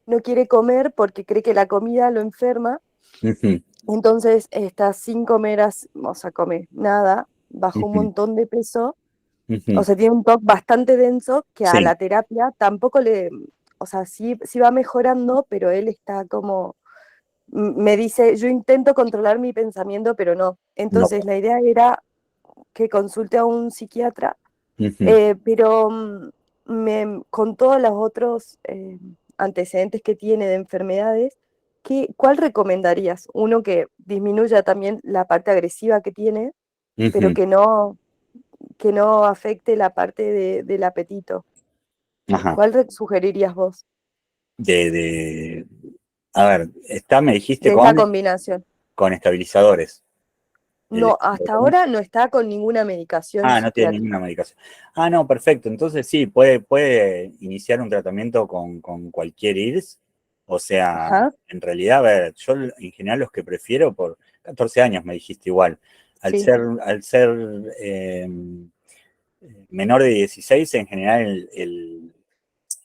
no quiere comer porque cree que la comida lo enferma. Ujú, Entonces está sin comer, o sea, come nada, bajó un ujú, montón de peso, o ujú. sea, tiene un TOC bastante denso que a Sí, la terapia tampoco o sea, sí va mejorando, pero él está como, me dice, yo intento controlar mi pensamiento, pero no. no. Entonces la idea era que consulte a un psiquiatra, Ujú. pero con todos los otros antecedentes que tiene de enfermedades, ¿cuál recomendarías? Uno que disminuya también la parte agresiva que tiene, pero Ujú. que no afecte la parte del apetito. Ajá. ¿Cuál sugerirías vos De, a ver, me dijiste de esta combinación? con estabilizadores. El- No, hasta ahora no está con ninguna medicación no tiene psiquiátrica. ninguna medicación. No, perfecto. Entonces sí, puede iniciar un tratamiento con cualquier IRS. O sea, Ajá, en realidad, a ver, yo en general los que prefiero por 14 años me dijiste igual. Al sí, ser menor de 16, en general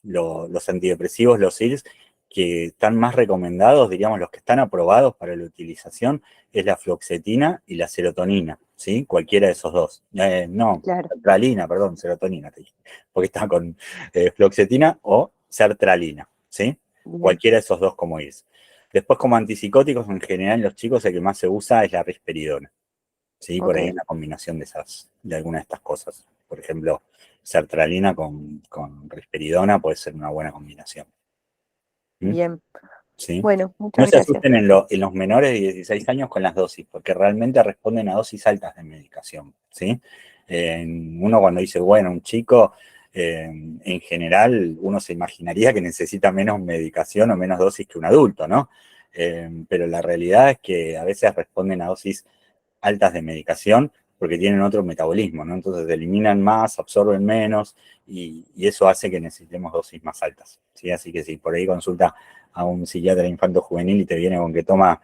los antidepresivos, los IRS, que están más recomendados, diríamos, los que están aprobados para la utilización, es la fluoxetina y la serotonina, ¿sí? Cualquiera de esos dos. No, claro. sertralina, perdón, serotonina te dije, porque está con fluoxetina o sertralina, ¿sí? Bien, Cualquiera de esos dos como IRS. Después, como antipsicóticos, en general, en los chicos el que más se usa es la risperidona, ¿sí? Por ok, ahí en la combinación de alguna de estas cosas. Por ejemplo, sertralina con risperidona puede ser una buena combinación. ¿Mm? bien. ¿Sí? Bueno, No muchas se gracias. asusten en los menores de 16 años con las dosis, porque realmente responden a dosis altas de medicación. ¿Sí? Uno cuando dice, bueno, un chico, en general, uno se imaginaría que necesita menos medicación o menos dosis que un adulto, ¿no? Pero la realidad es que a veces responden a dosis altas de medicación porque tienen otro metabolismo, ¿no? Entonces eliminan más, absorben menos y eso hace que necesitemos dosis más altas, ¿sí? Así que si por ahí consulta a un psiquiatra infanto-juvenil y te viene con que toma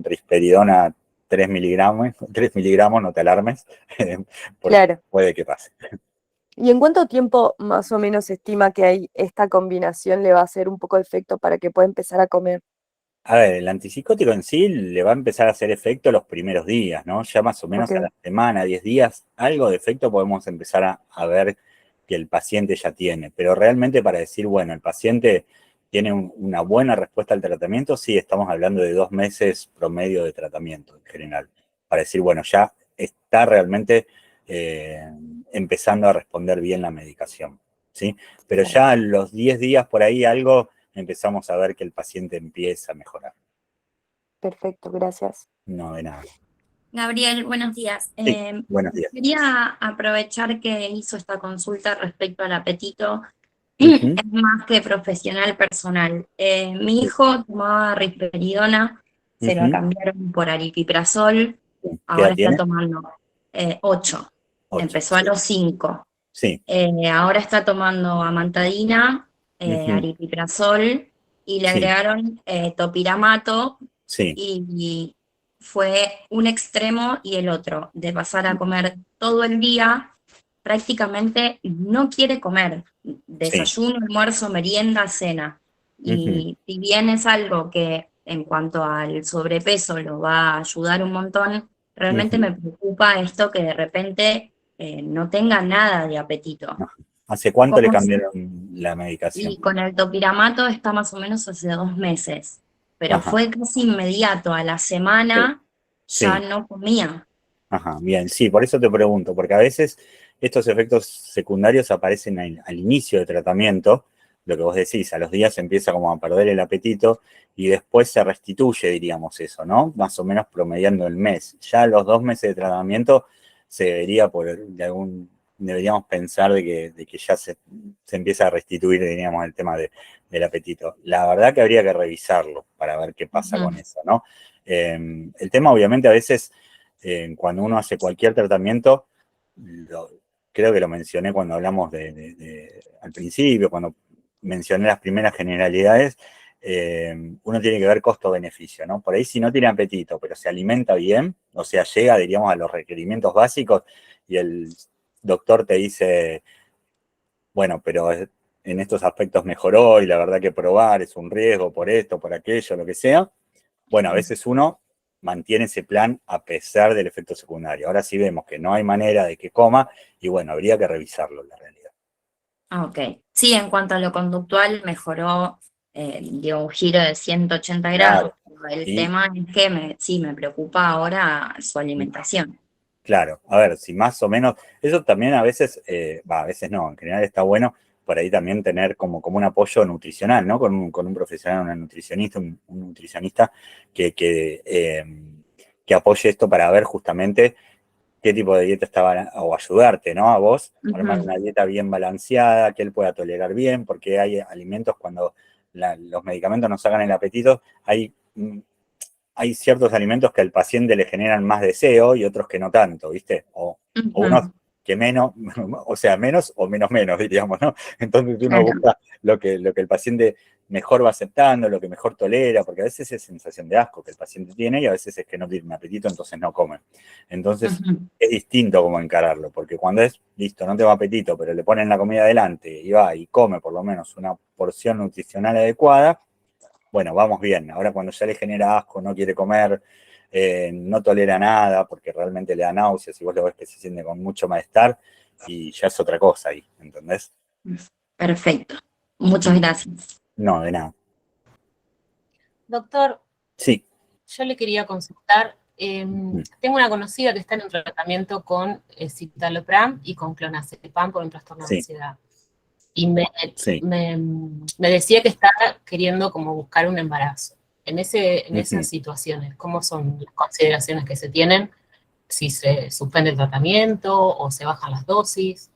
risperidona 3 miligramos, no te alarmes, porque Claro. puede que pase. ¿Y en cuánto tiempo más o menos se estima que esta combinación le va a hacer un poco de efecto para que pueda empezar a comer? A ver, el antipsicótico en sí le va a empezar a hacer efecto los primeros días, ¿no? Ya más o Ok, menos a la semana, 10 días, algo de efecto podemos empezar a ver que el paciente ya tiene. Pero realmente para decir, bueno, el paciente tiene una buena respuesta al tratamiento, sí, estamos hablando de 2 meses promedio de tratamiento en general. Para decir, bueno, ya está realmente eh, empezando a responder bien la medicación, ¿sí? Pero claro. ya a los 10 días por ahí algo empezamos a ver que el paciente empieza a mejorar. Perfecto, gracias. No, de nada. Gabriel, buenos días. Sí, buenos días. Quería aprovechar que hizo esta consulta respecto al apetito. Ujú. Es más que profesional personal. Mi hijo tomaba risperidona, se la Ujú. cambiaron por aripiprazol, ¿Qué edad ahora está tiene? tomando 8, 8. empezó a los 5. Sí. Ahora está tomando amantadina, Ujú. aripiprazol y le Sí, agregaron topiramato sí. y fue un extremo y el otro, de pasar a comer todo el día, prácticamente no quiere comer, desayuno, almuerzo, merienda, cena. Y si bien es algo que en cuanto al sobrepeso lo va a ayudar un montón, realmente me preocupa esto que de repente no tenga nada de apetito. ¿Hace cuánto le ¿Cómo cambiaron la medicación? Y con el topiramato está más o menos hace 2 meses, pero Ajá. fue casi inmediato, a la semana ya Sí. no comía. Ajá, bien, sí, por eso te pregunto, porque a veces estos efectos secundarios aparecen al inicio del tratamiento, lo que vos decís, a los días se empieza como a perder el apetito y después se restituye, diríamos eso, ¿no? Más o menos promediando el mes. Ya a los 2 meses de tratamiento se debería, deberíamos pensar de que ya se empieza a restituir, diríamos, el tema del apetito. La verdad que habría que revisarlo para ver qué pasa con eso, ¿no? El tema, obviamente, a veces, cuando uno hace cualquier tratamiento, creo que lo mencioné cuando hablamos al principio, cuando mencioné las primeras generalidades, uno tiene que ver costo-beneficio, ¿no? Por ahí si no tiene apetito, pero se alimenta bien, o sea, llega, diríamos, a los requerimientos básicos y el doctor te dice, bueno, pero en estos aspectos mejoró y la verdad que probar es un riesgo por esto, por aquello, lo que sea. Bueno, a veces uno mantiene ese plan a pesar del efecto secundario. Ahora sí vemos que no hay manera de que coma y bueno, habría que revisarlo en la realidad. Ok. Sí, en cuanto a lo conductual, mejoró, dio un giro de 180 Claro. grados. El tema es que sí, me preocupa ahora su alimentación. Claro, a ver, si más o menos, eso también a veces, a veces no, en general está bueno por ahí también tener como un apoyo nutricional, ¿no? Con un profesional, una nutricionista, un nutricionista que apoye esto para ver justamente qué tipo de dieta está, o ayudarte, ¿no? A vos, armar una dieta bien balanceada, que él pueda tolerar bien, porque hay alimentos cuando los medicamentos nos sacan el apetito, hay ciertos alimentos que al paciente le generan más deseo y otros que no tanto, ¿viste? O unos que menos, o sea, menos o menos, diríamos, ¿no? Entonces uno busca lo que el paciente mejor va aceptando, lo que mejor tolera, porque a veces es sensación de asco que el paciente tiene y a veces es que no tiene apetito, entonces no come. Entonces es distinto cómo encararlo, porque cuando es, listo, no tengo apetito, pero le ponen la comida adelante y va y come por lo menos una porción nutricional adecuada, bueno, vamos bien. Ahora cuando ya le genera asco, no quiere comer, no tolera nada, porque realmente le da náuseas y vos lo ves que se siente con mucho malestar, y ya es otra cosa ahí, ¿entendés? Perfecto. Muchas gracias. No, de nada. Doctor, sí. Yo le quería consultar, tengo una conocida que está en un tratamiento con citalopram y con clonazepam por un trastorno de ansiedad. Y me decía que está queriendo como buscar un embarazo. En esas situaciones, ¿cómo son las consideraciones que se tienen? Si se suspende el tratamiento o se bajan las dosis.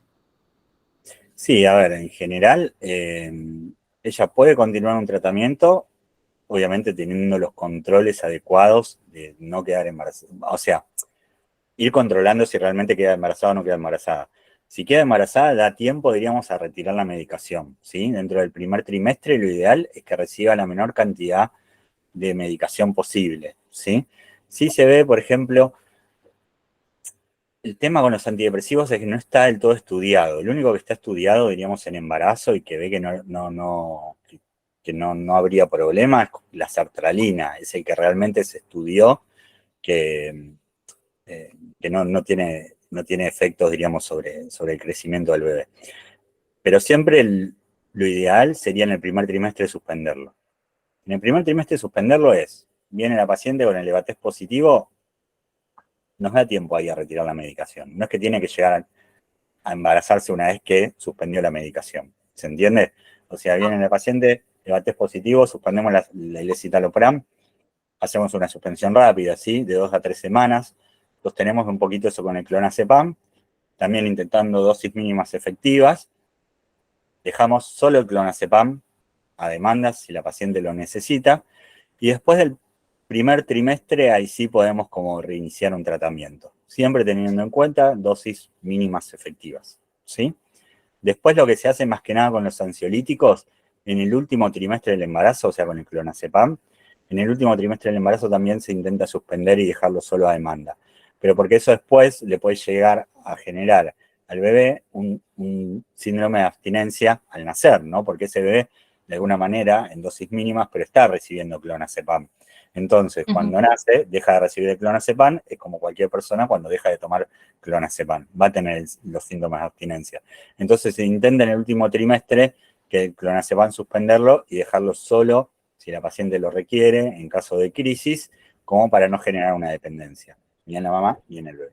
Sí, a ver, en general, ella puede continuar un tratamiento, obviamente teniendo los controles adecuados de no quedar embarazada. O sea, ir controlando si realmente queda embarazada o no queda embarazada. Si queda embarazada, da tiempo, diríamos, a retirar la medicación, ¿sí? Dentro del primer trimestre, lo ideal es que reciba la menor cantidad de medicación posible, ¿sí? Sí se ve, por ejemplo, el tema con los antidepresivos es que no está del todo estudiado. Lo único que está estudiado, diríamos, en embarazo y que ve que no habría problema es la sertralina, es el que realmente se estudió que no tiene efectos, diríamos, sobre el crecimiento del bebé. Pero siempre lo ideal sería en el primer trimestre suspenderlo. En el primer trimestre suspenderlo viene la paciente con el EVA-test positivo, nos da tiempo ahí a retirar la medicación. No es que tiene que llegar a embarazarse una vez que suspendió la medicación. ¿Se entiende? O sea, viene la paciente, EVA-test positivo, suspendemos el escitalopram, hacemos una suspensión rápida, ¿sí? De 2 a 3 semanas. Sostenemos un poquito eso con el clonazepam, también intentando dosis mínimas efectivas. Dejamos solo el clonazepam a demanda si la paciente lo necesita. Y después del primer trimestre, ahí sí podemos como reiniciar un tratamiento. Siempre teniendo en cuenta dosis mínimas efectivas, ¿sí? Después lo que se hace más que nada con los ansiolíticos, en el último trimestre del embarazo, o sea, con el clonazepam, En el último trimestre del embarazo también se intenta suspender y dejarlo solo a demanda, pero porque eso después le puede llegar a generar al bebé un síndrome de abstinencia al nacer, ¿no? Porque ese bebé, de alguna manera, en dosis mínimas, pero está recibiendo clonazepam. Entonces, cuando nace, deja de recibir el clonazepam, es como cualquier persona cuando deja de tomar clonazepam, va a tener los síntomas de abstinencia. Entonces, se intenta en el último trimestre que el clonazepam suspenderlo y dejarlo solo, si la paciente lo requiere, en caso de crisis, como para no generar una dependencia, ni en la mamá ni en el bebé.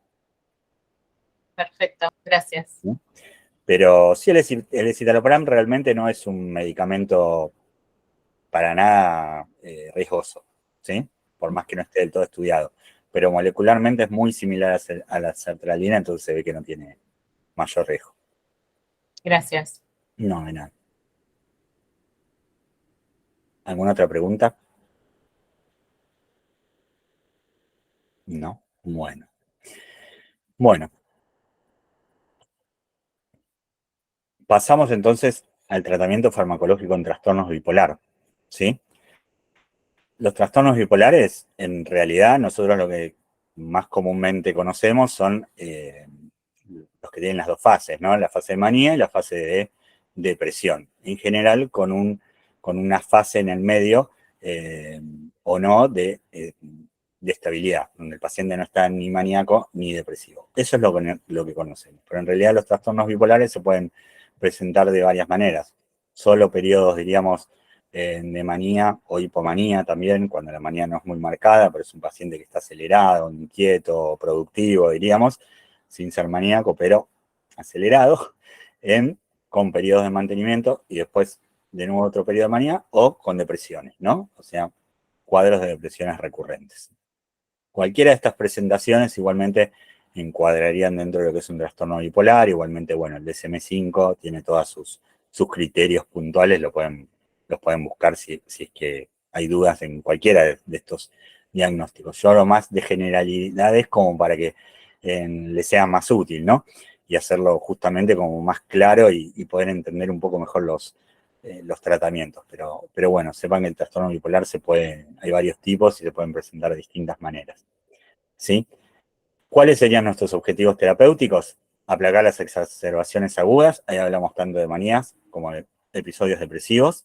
Perfecto, gracias. ¿Sí? Pero sí, el escitalopram realmente no es un medicamento para nada riesgoso, ¿sí? Por más que no esté del todo estudiado. Pero molecularmente es muy similar a la sertralina, entonces se ve que no tiene mayor riesgo. Gracias. No, de nada. ¿Alguna otra pregunta? No. Bueno. Bueno. Pasamos entonces al tratamiento farmacológico en trastornos bipolar, ¿sí? Los trastornos bipolares, en realidad, nosotros lo que más comúnmente conocemos son los que tienen las dos fases, ¿no? La fase de manía y la fase de depresión. En general, con una fase en el medio o no de estabilidad, donde el paciente no está ni maníaco ni depresivo. Eso es lo que conocemos. Pero en realidad los trastornos bipolares se pueden presentar de varias maneras. Solo periodos, diríamos, de manía o hipomanía también, cuando la manía no es muy marcada, pero es un paciente que está acelerado, inquieto, productivo, diríamos, sin ser maníaco, pero acelerado, con periodos de mantenimiento y después de nuevo otro periodo de manía o con depresiones, ¿no? O sea, cuadros de depresiones recurrentes. Cualquiera de estas presentaciones igualmente encuadrarían dentro de lo que es un trastorno bipolar, igualmente, bueno, el DSM-5 tiene todos sus criterios puntuales, los pueden buscar si es que hay dudas en cualquiera de estos diagnósticos. Yo hablo más de generalidades como para que les sea más útil, ¿no? Y hacerlo justamente como más claro y poder entender un poco mejor los tratamientos. Pero bueno, sepan que el trastorno bipolar hay varios tipos y se pueden presentar de distintas maneras, ¿sí? ¿Cuáles serían nuestros objetivos terapéuticos? Aplacar las exacerbaciones agudas, ahí hablamos tanto de manías como de episodios depresivos.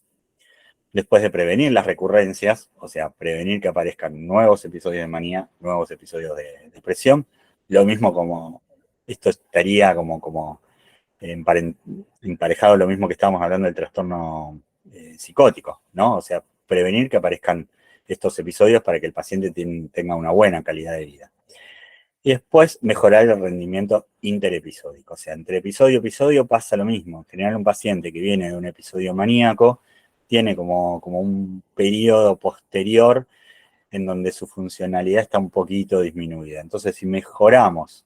Después de prevenir las recurrencias, o sea, prevenir que aparezcan nuevos episodios de manía, nuevos episodios de depresión. Lo mismo como, esto estaría como emparejado lo mismo que estábamos hablando del trastorno psicótico, ¿no? O sea, prevenir que aparezcan estos episodios para que el paciente tenga una buena calidad de vida. Y después mejorar el rendimiento interepisódico. O sea, entre episodio y episodio pasa lo mismo. En general, un paciente que viene de un episodio maníaco tiene como un periodo posterior en donde su funcionalidad está un poquito disminuida. Entonces, si mejoramos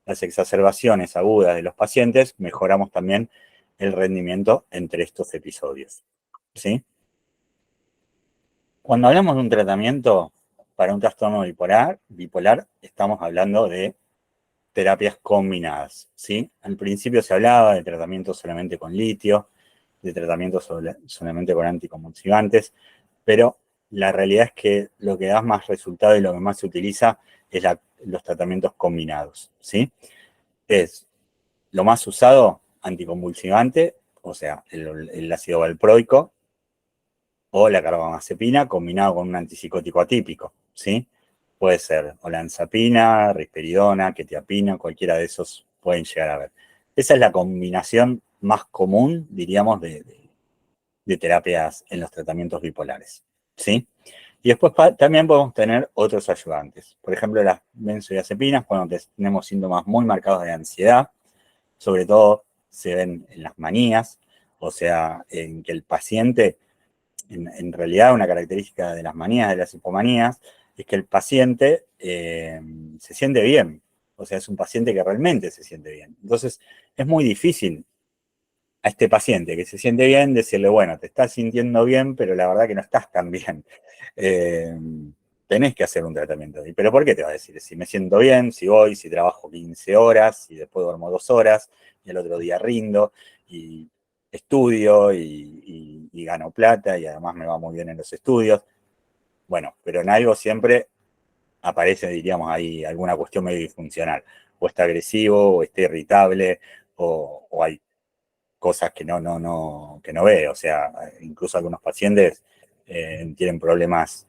las exacerbaciones agudas de los pacientes, mejoramos también el rendimiento entre estos episodios, ¿sí? Cuando hablamos de un tratamiento para un trastorno bipolar, estamos hablando de terapias combinadas, ¿sí? Al principio se hablaba de tratamiento solamente con litio, de tratamiento solamente con anticonvulsivantes, pero la realidad es que lo que da más resultado y lo que más se utiliza es los tratamientos combinados, ¿sí? Es lo más usado, anticonvulsivante, o sea, el ácido valproico o la carbamazepina combinado con un antipsicótico atípico, ¿sí? Puede ser olanzapina, risperidona, quetiapina, cualquiera de esos pueden llegar a ver. Esa es la combinación más común, diríamos, de terapias en los tratamientos bipolares, ¿sí? Y después también podemos tener otros ayudantes. Por ejemplo, las benzodiazepinas, cuando tenemos síntomas muy marcados de ansiedad, sobre todo se ven en las manías, o sea, en que el paciente, en realidad una característica de las manías, de las hipomanías, es que el paciente se siente bien, o sea, es un paciente que realmente se siente bien. Entonces, es muy difícil a este paciente que se siente bien decirle, bueno, te estás sintiendo bien, pero la verdad que no estás tan bien. Tenés que hacer un tratamiento. ¿Pero por qué te va a decir? Si me siento bien, si voy, si trabajo 15 horas, y después duermo 2 horas, y el otro día rindo, y estudio, y gano plata, y además me va muy bien en los estudios. Bueno, pero en algo siempre aparece, diríamos, ahí alguna cuestión medio disfuncional. O está agresivo, o está irritable, o hay cosas que no ve. O sea, incluso algunos pacientes tienen problemas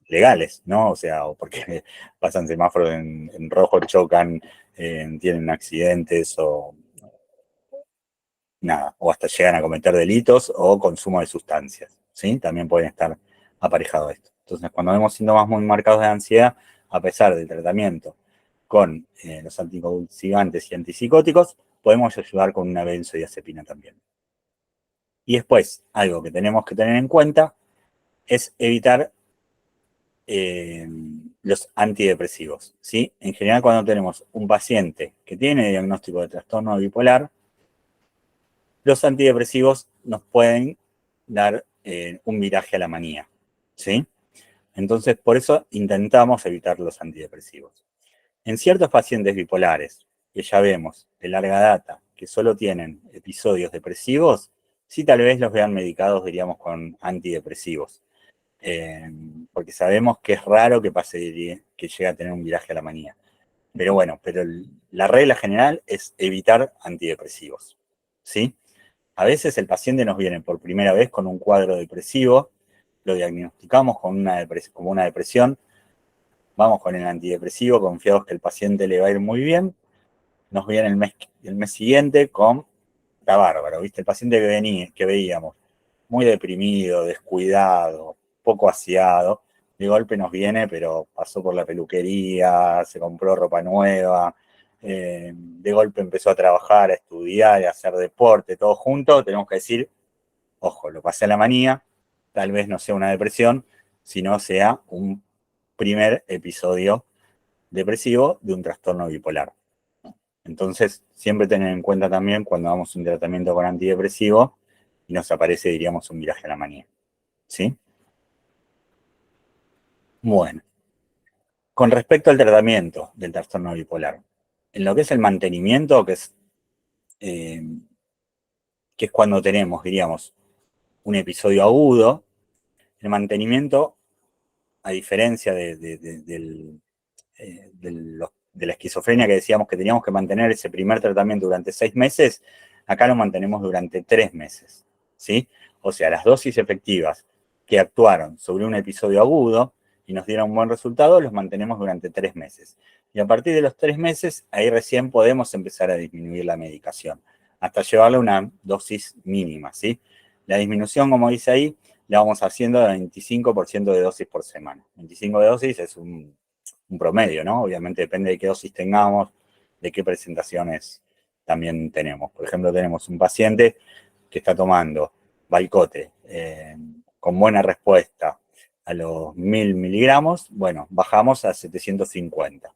legales, ¿no? O sea, o porque pasan semáforos en rojo, chocan, tienen accidentes o nada, o hasta llegan a cometer delitos o consumo de sustancias, ¿sí? También pueden estar aparejados a esto. Entonces, cuando vemos síntomas muy marcados de ansiedad, a pesar del tratamiento con los anticonvulsivantes y antipsicóticos, podemos ayudar con una benzodiazepina también. Y después, algo que tenemos que tener en cuenta es evitar los antidepresivos, ¿sí? En general, cuando tenemos un paciente que tiene diagnóstico de trastorno bipolar, los antidepresivos nos pueden dar un viraje a la manía, ¿sí? Entonces, por eso intentamos evitar los antidepresivos. En ciertos pacientes bipolares, que ya vemos de larga data, que solo tienen episodios depresivos, sí tal vez los vean medicados, diríamos, con antidepresivos. Porque sabemos que es raro que que llegue a tener un viraje a la manía. Pero bueno, la regla general es evitar antidepresivos, ¿sí? A veces el paciente nos viene por primera vez con un cuadro depresivo, lo diagnosticamos como una depresión, vamos con el antidepresivo, confiados que el paciente le va a ir muy bien, nos viene el mes siguiente con, está bárbaro, ¿viste? El paciente que veíamos muy deprimido, descuidado, poco aseado, de golpe nos viene, pero pasó por la peluquería, se compró ropa nueva, de golpe empezó a trabajar, a estudiar, a hacer deporte, todo junto. Tenemos que decir, ojo, lo pasé a la manía, tal vez no sea una depresión, sino sea un primer episodio depresivo de un trastorno bipolar. Entonces, siempre tener en cuenta también cuando damos un tratamiento con antidepresivo y nos aparece, diríamos, un viraje a la manía, ¿sí? Bueno, con respecto al tratamiento del trastorno bipolar, en lo que es el mantenimiento, que es cuando tenemos, diríamos, un episodio agudo, el mantenimiento, a diferencia de la esquizofrenia que decíamos que teníamos que mantener ese primer tratamiento durante 6 meses, acá lo mantenemos durante 3 meses, ¿sí? O sea, las dosis efectivas que actuaron sobre un episodio agudo y nos dieron un buen resultado, los mantenemos durante 3 meses. Y a partir de los 3 meses, ahí recién podemos empezar a disminuir la medicación, hasta llevarla a una dosis mínima, ¿sí? La disminución, como dice ahí, la vamos haciendo de 25% de dosis por semana. 25 de dosis es un promedio, ¿no? Obviamente depende de qué dosis tengamos, de qué presentaciones también tenemos. Por ejemplo, tenemos un paciente que está tomando Valcote con buena respuesta a los 1000 miligramos, bueno, bajamos a 750.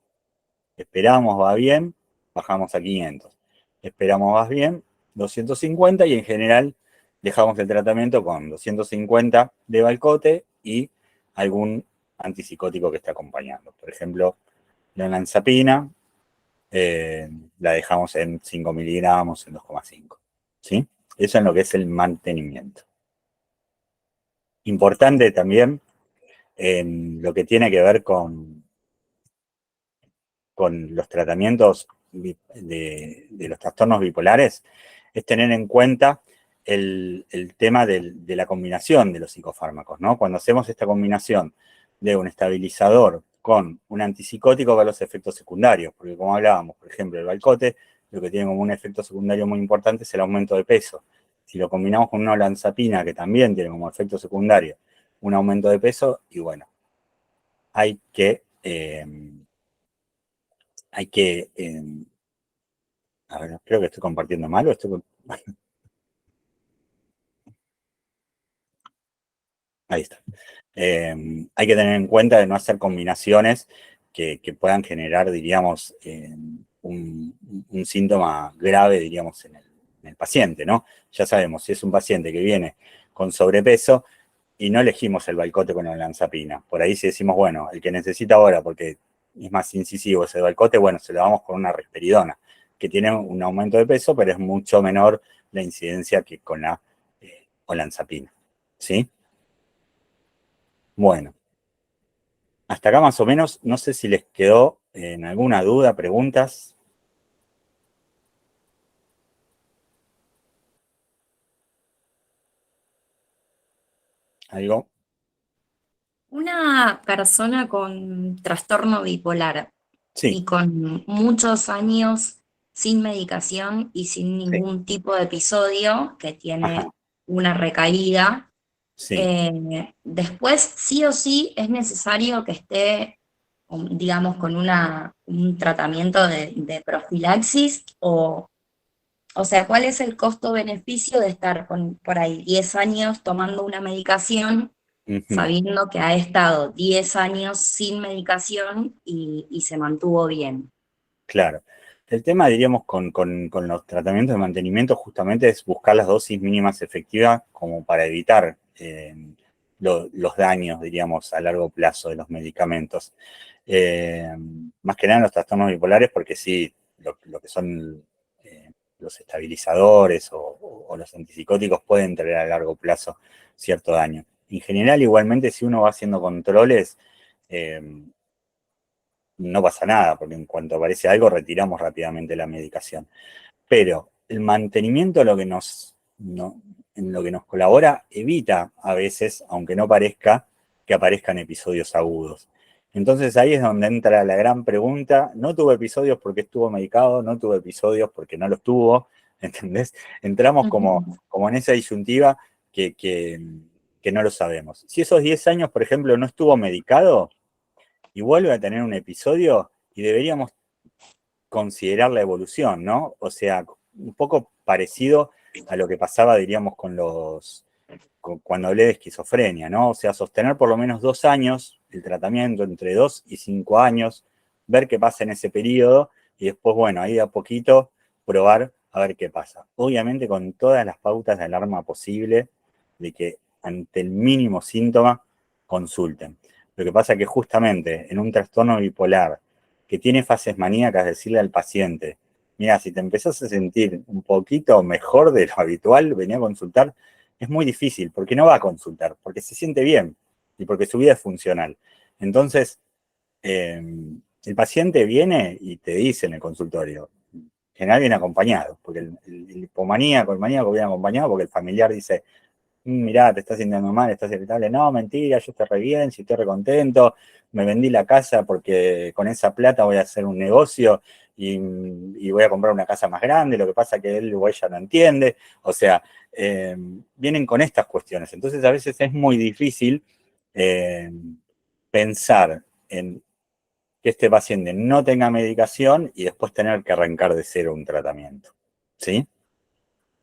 Esperamos, va bien, bajamos a 500. Esperamos, va bien, 250 y en general dejamos el tratamiento con 250 de Valcote y algún antipsicótico que esté acompañando. Por ejemplo, la olanzapina la dejamos en 5 miligramos, en 2,5. ¿Sí? Eso en lo que es el mantenimiento. Importante también en lo que tiene que ver con los tratamientos de los trastornos bipolares, es tener en cuenta el tema de la combinación de los psicofármacos, ¿no? Cuando hacemos esta combinación de un estabilizador con un antipsicótico va a los efectos secundarios, porque como hablábamos, por ejemplo, el Valcote, lo que tiene como un efecto secundario muy importante es el aumento de peso. Si lo combinamos con una olanzapina, que también tiene como efecto secundario un aumento de peso, y bueno, hay que a ver, creo que estoy compartiendo mal o estoy... Ahí está. Hay que tener en cuenta de no hacer combinaciones que puedan generar, diríamos, un síntoma grave, diríamos, en el paciente, ¿no? Ya sabemos, si es un paciente que viene con sobrepeso y no elegimos el Valcote con la olanzapina. Por ahí si decimos, bueno, el que necesita ahora, porque es más incisivo ese Valcote, bueno, se lo damos con una risperidona, que tiene un aumento de peso, pero es mucho menor la incidencia que con la olanzapina, ¿sí? Bueno, hasta acá más o menos, no sé si les quedó en alguna duda, preguntas. ¿Algo? Una persona con trastorno bipolar Sí. y con muchos años sin medicación y sin ningún tipo de episodio, que tiene Ajá. una recaída, Sí. después sí o sí es necesario que esté, digamos, con un tratamiento de profilaxis o sea, ¿cuál es el costo-beneficio de estar por ahí 10 años tomando una medicación, sabiendo que ha estado 10 años sin medicación y se mantuvo bien? Claro. El tema, diríamos, con los tratamientos de mantenimiento justamente es buscar las dosis mínimas efectivas como para evitar los daños, diríamos, a largo plazo de los medicamentos. Más que nada en los trastornos bipolares, porque sí, lo que son los estabilizadores o los antipsicóticos pueden tener a largo plazo cierto daño. En general, igualmente, si uno va haciendo controles, no pasa nada, porque en cuanto aparece algo, retiramos rápidamente la medicación. Pero el mantenimiento en lo que nos colabora evita a veces, aunque no parezca, que aparezcan episodios agudos. Entonces ahí es donde entra la gran pregunta. No tuvo episodios porque estuvo medicado, no tuvo episodios porque no los tuvo, ¿entendés? Entramos como en esa disyuntiva que no lo sabemos. Si esos 10 años, por ejemplo, no estuvo medicado y vuelve a tener un episodio, y deberíamos considerar la evolución, ¿no? O sea, un poco parecido a lo que pasaba, diríamos, cuando hablé de esquizofrenia, ¿no? O sea, sostener por lo menos 2 años el tratamiento, entre 2 y 5 años, ver qué pasa en ese periodo, y después, bueno, ahí de a poquito probar a ver qué pasa. Obviamente con todas las pautas de alarma posible, de que ante el mínimo síntoma consulten. Lo que pasa es que justamente en un trastorno bipolar que tiene fases maníacas, decirle al paciente, mira, si te empezás a sentir un poquito mejor de lo habitual, venía a consultar, es muy difícil, porque no va a consultar, porque se siente bien y porque su vida es funcional. Entonces, el paciente viene y te dice en el consultorio, en general viene acompañado, porque el hipomaníaco, el maníaco viene acompañado porque el familiar dice, mirá, te estás sintiendo mal, estás irritable. No, mentira, yo estoy re bien, si estoy re contento, me vendí la casa porque con esa plata voy a hacer un negocio y voy a comprar una casa más grande, lo que pasa es que él o ella no entiende, o sea, vienen con estas cuestiones. Entonces a veces es muy difícil pensar en que este paciente no tenga medicación y después tener que arrancar de cero un tratamiento, ¿sí?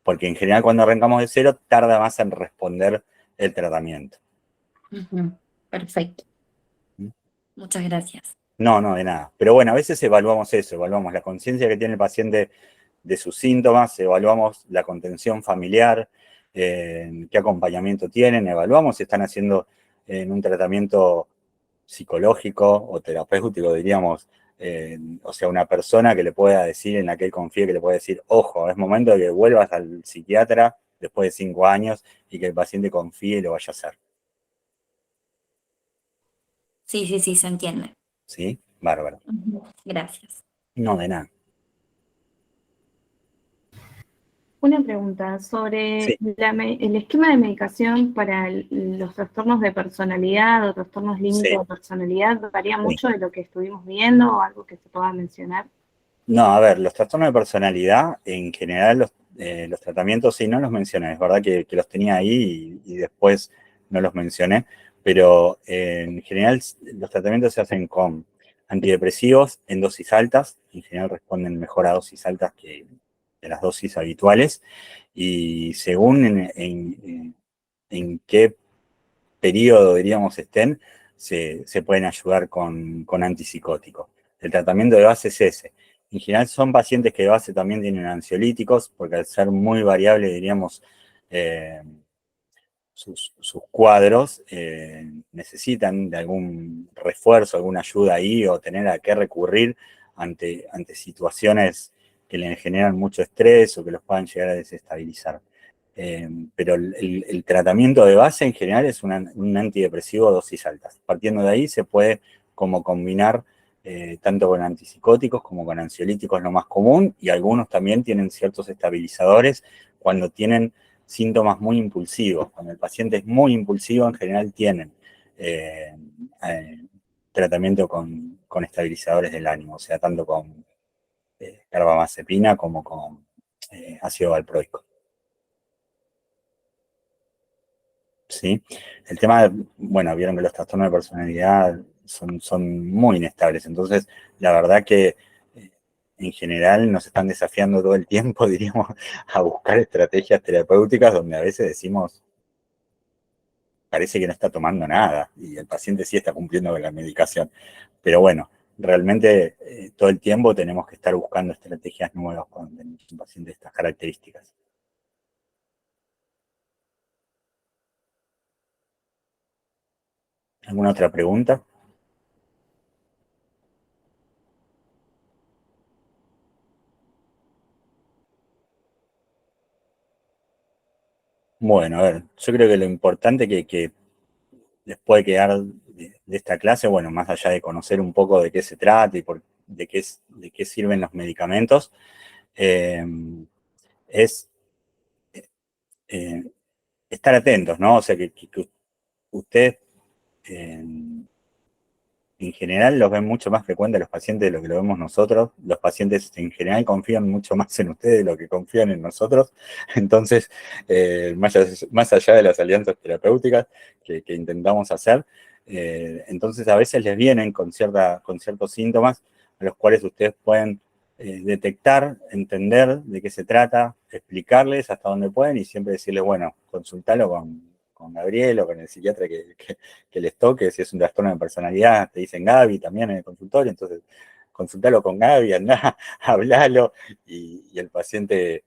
Porque en general cuando arrancamos de cero tarda más en responder el tratamiento. Perfecto. Muchas gracias. No, de nada. Pero bueno, a veces evaluamos eso, evaluamos la conciencia que tiene el paciente de sus síntomas, evaluamos la contención familiar, qué acompañamiento tienen, evaluamos si están haciendo en un tratamiento psicológico o terapéutico, diríamos, o sea, una persona que le pueda decir, en la que él confíe, que le pueda decir, ojo, es momento de que vuelvas al psiquiatra después de 5 años y que el paciente confíe y lo vaya a hacer. Sí, se entiende. ¿Sí? Bárbaro. Gracias. No, de nada. Una pregunta sobre el esquema de medicación para los trastornos de personalidad o trastornos límite de personalidad. ¿Varía mucho de lo que estuvimos viendo o algo que se pueda mencionar? No, a ver, los trastornos de personalidad, en general, los tratamientos sí, no los mencioné. Es verdad que los tenía ahí y después no los mencioné, pero en general los tratamientos se hacen con antidepresivos en dosis altas. En general responden mejor a dosis altas que de las dosis habituales, y según en qué periodo, diríamos, estén, se pueden ayudar con antipsicóticos. El tratamiento de base es ese. En general son pacientes que de base también tienen ansiolíticos, porque al ser muy variable, diríamos, sus cuadros, necesitan de algún refuerzo, alguna ayuda ahí, o tener a qué recurrir ante situaciones que les generan mucho estrés o que los puedan llegar a desestabilizar. Pero el tratamiento de base en general es un antidepresivo a dosis altas. Partiendo de ahí se puede como combinar tanto con antipsicóticos como con ansiolíticos, lo más común, y algunos también tienen ciertos estabilizadores cuando tienen síntomas muy impulsivos. Cuando el paciente es muy impulsivo, en general tienen tratamiento con estabilizadores del ánimo, o sea, tanto con carbamazepina como con ácido valproico. ¿Sí? El tema, bueno, vieron que los trastornos de personalidad son muy inestables, entonces la verdad que en general nos están desafiando todo el tiempo, diríamos, a buscar estrategias terapéuticas donde a veces decimos, parece que no está tomando nada y el paciente sí está cumpliendo con la medicación. Pero bueno, realmente todo el tiempo tenemos que estar buscando estrategias nuevas cuando tenemos un paciente de estas características. ¿Alguna otra pregunta? Bueno, a ver, yo creo que lo importante que les puede quedar de esta clase, bueno, más allá de conocer un poco de qué se trata y de qué sirven los medicamentos, es estar atentos, ¿no? O sea, que ustedes en general los ven mucho más frecuentes los pacientes de lo que lo vemos nosotros. Los pacientes en general confían mucho más en ustedes de lo que confían en nosotros. Entonces, más allá de las alianzas terapéuticas que intentamos hacer, entonces a veces les vienen con ciertos síntomas a los cuales ustedes pueden detectar, entender de qué se trata, explicarles hasta dónde pueden y siempre decirles, bueno, consultalo con Gabriel o con el psiquiatra que les toque, si es un trastorno de personalidad, te dicen Gaby también en el consultorio, entonces consultalo con Gaby, andá, hablalo, y el paciente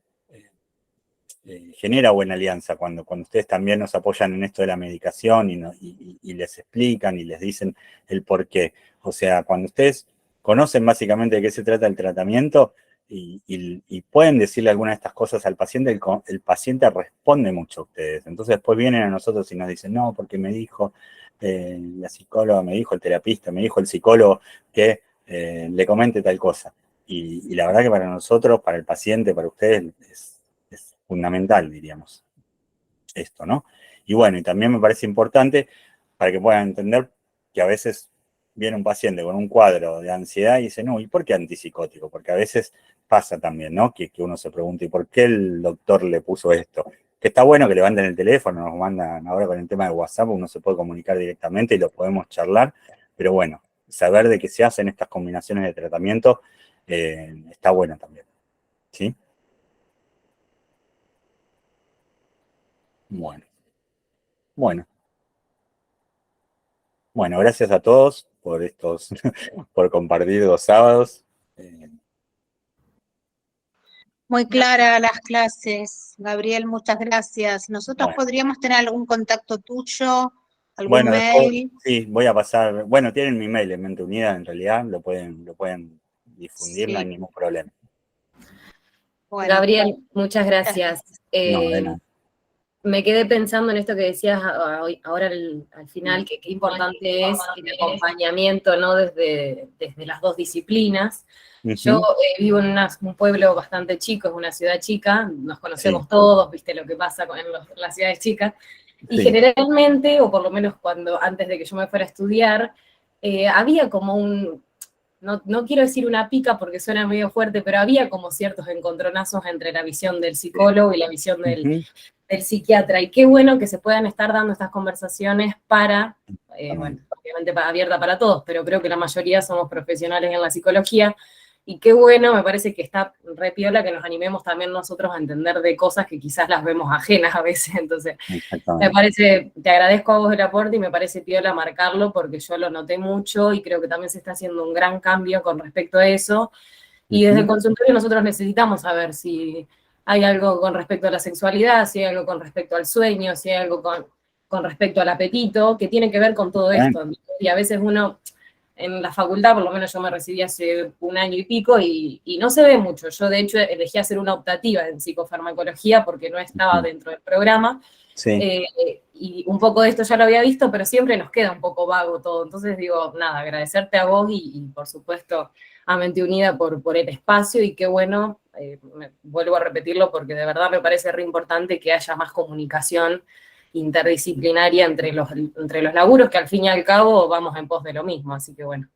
genera buena alianza cuando ustedes también nos apoyan en esto de la medicación y les explican y les dicen el por qué. O sea, cuando ustedes conocen básicamente de qué se trata el tratamiento y pueden decirle alguna de estas cosas al paciente, el paciente responde mucho a ustedes. Entonces después vienen a nosotros y nos dicen, no, porque me dijo la psicóloga, me dijo el terapista, me dijo el psicólogo que le comente tal cosa. Y la verdad que para nosotros, para el paciente, para ustedes, es fundamental, diríamos, esto, ¿no? Y bueno, y también me parece importante para que puedan entender que a veces viene un paciente con un cuadro de ansiedad y dice, no, ¿y por qué antipsicótico? Porque a veces pasa también, ¿no? Que uno se pregunta, ¿y por qué el doctor le puso esto? Que está bueno que levanten el teléfono, nos mandan ahora con el tema de WhatsApp, uno se puede comunicar directamente y lo podemos charlar, pero bueno, saber de que se hacen estas combinaciones de tratamiento está bueno también, ¿sí? Bueno. Bueno, gracias a todos por por compartir 2 sábados. Muy clara las clases, Gabriel, muchas gracias. Nosotros Bueno. podríamos tener algún contacto tuyo, algún Bueno, después, mail. sí, voy a pasar, bueno, tienen mi mail en Mente Unida, en realidad, lo pueden difundir, Sí. no hay ningún problema. Bueno, Gabriel, muchas gracias. No, de nada. Me quedé pensando en esto que decías ahora al final, que qué importante es el acompañamiento, ¿no? Desde las dos disciplinas. Yo vivo en un pueblo bastante chico, es una ciudad chica, nos conocemos todos, viste lo que pasa en las ciudades chicas, y generalmente, o por lo menos antes de que yo me fuera a estudiar, había como no quiero decir una pica porque suena medio fuerte, pero había como ciertos encontronazos entre la visión del psicólogo y la visión del psiquiatra, y qué bueno que se puedan estar dando estas conversaciones bueno, obviamente abierta para todos, pero creo que la mayoría somos profesionales en la psicología, y qué bueno, me parece que está re piola que nos animemos también nosotros a entender de cosas que quizás las vemos ajenas a veces, entonces me parece, te agradezco a vos el aporte y me parece piola marcarlo porque yo lo noté mucho y creo que también se está haciendo un gran cambio con respecto a eso, y desde el consultorio nosotros necesitamos saber si hay algo con respecto a la sexualidad, si hay algo con respecto al sueño, si hay algo con respecto al apetito, que tiene que ver con todo esto. Y a veces uno en la facultad, por lo menos yo me recibí hace 1 año y pico, y no se ve mucho. Yo, de hecho, elegí hacer una optativa en psicofarmacología porque no estaba dentro del programa. Sí. Y un poco de esto ya lo había visto, pero siempre nos queda un poco vago todo. Entonces digo, nada, agradecerte a vos y por supuesto a Mente Unida por el espacio, y qué bueno, vuelvo a repetirlo porque de verdad me parece re importante que haya más comunicación interdisciplinaria entre los laburos, que al fin y al cabo vamos en pos de lo mismo. Así que bueno,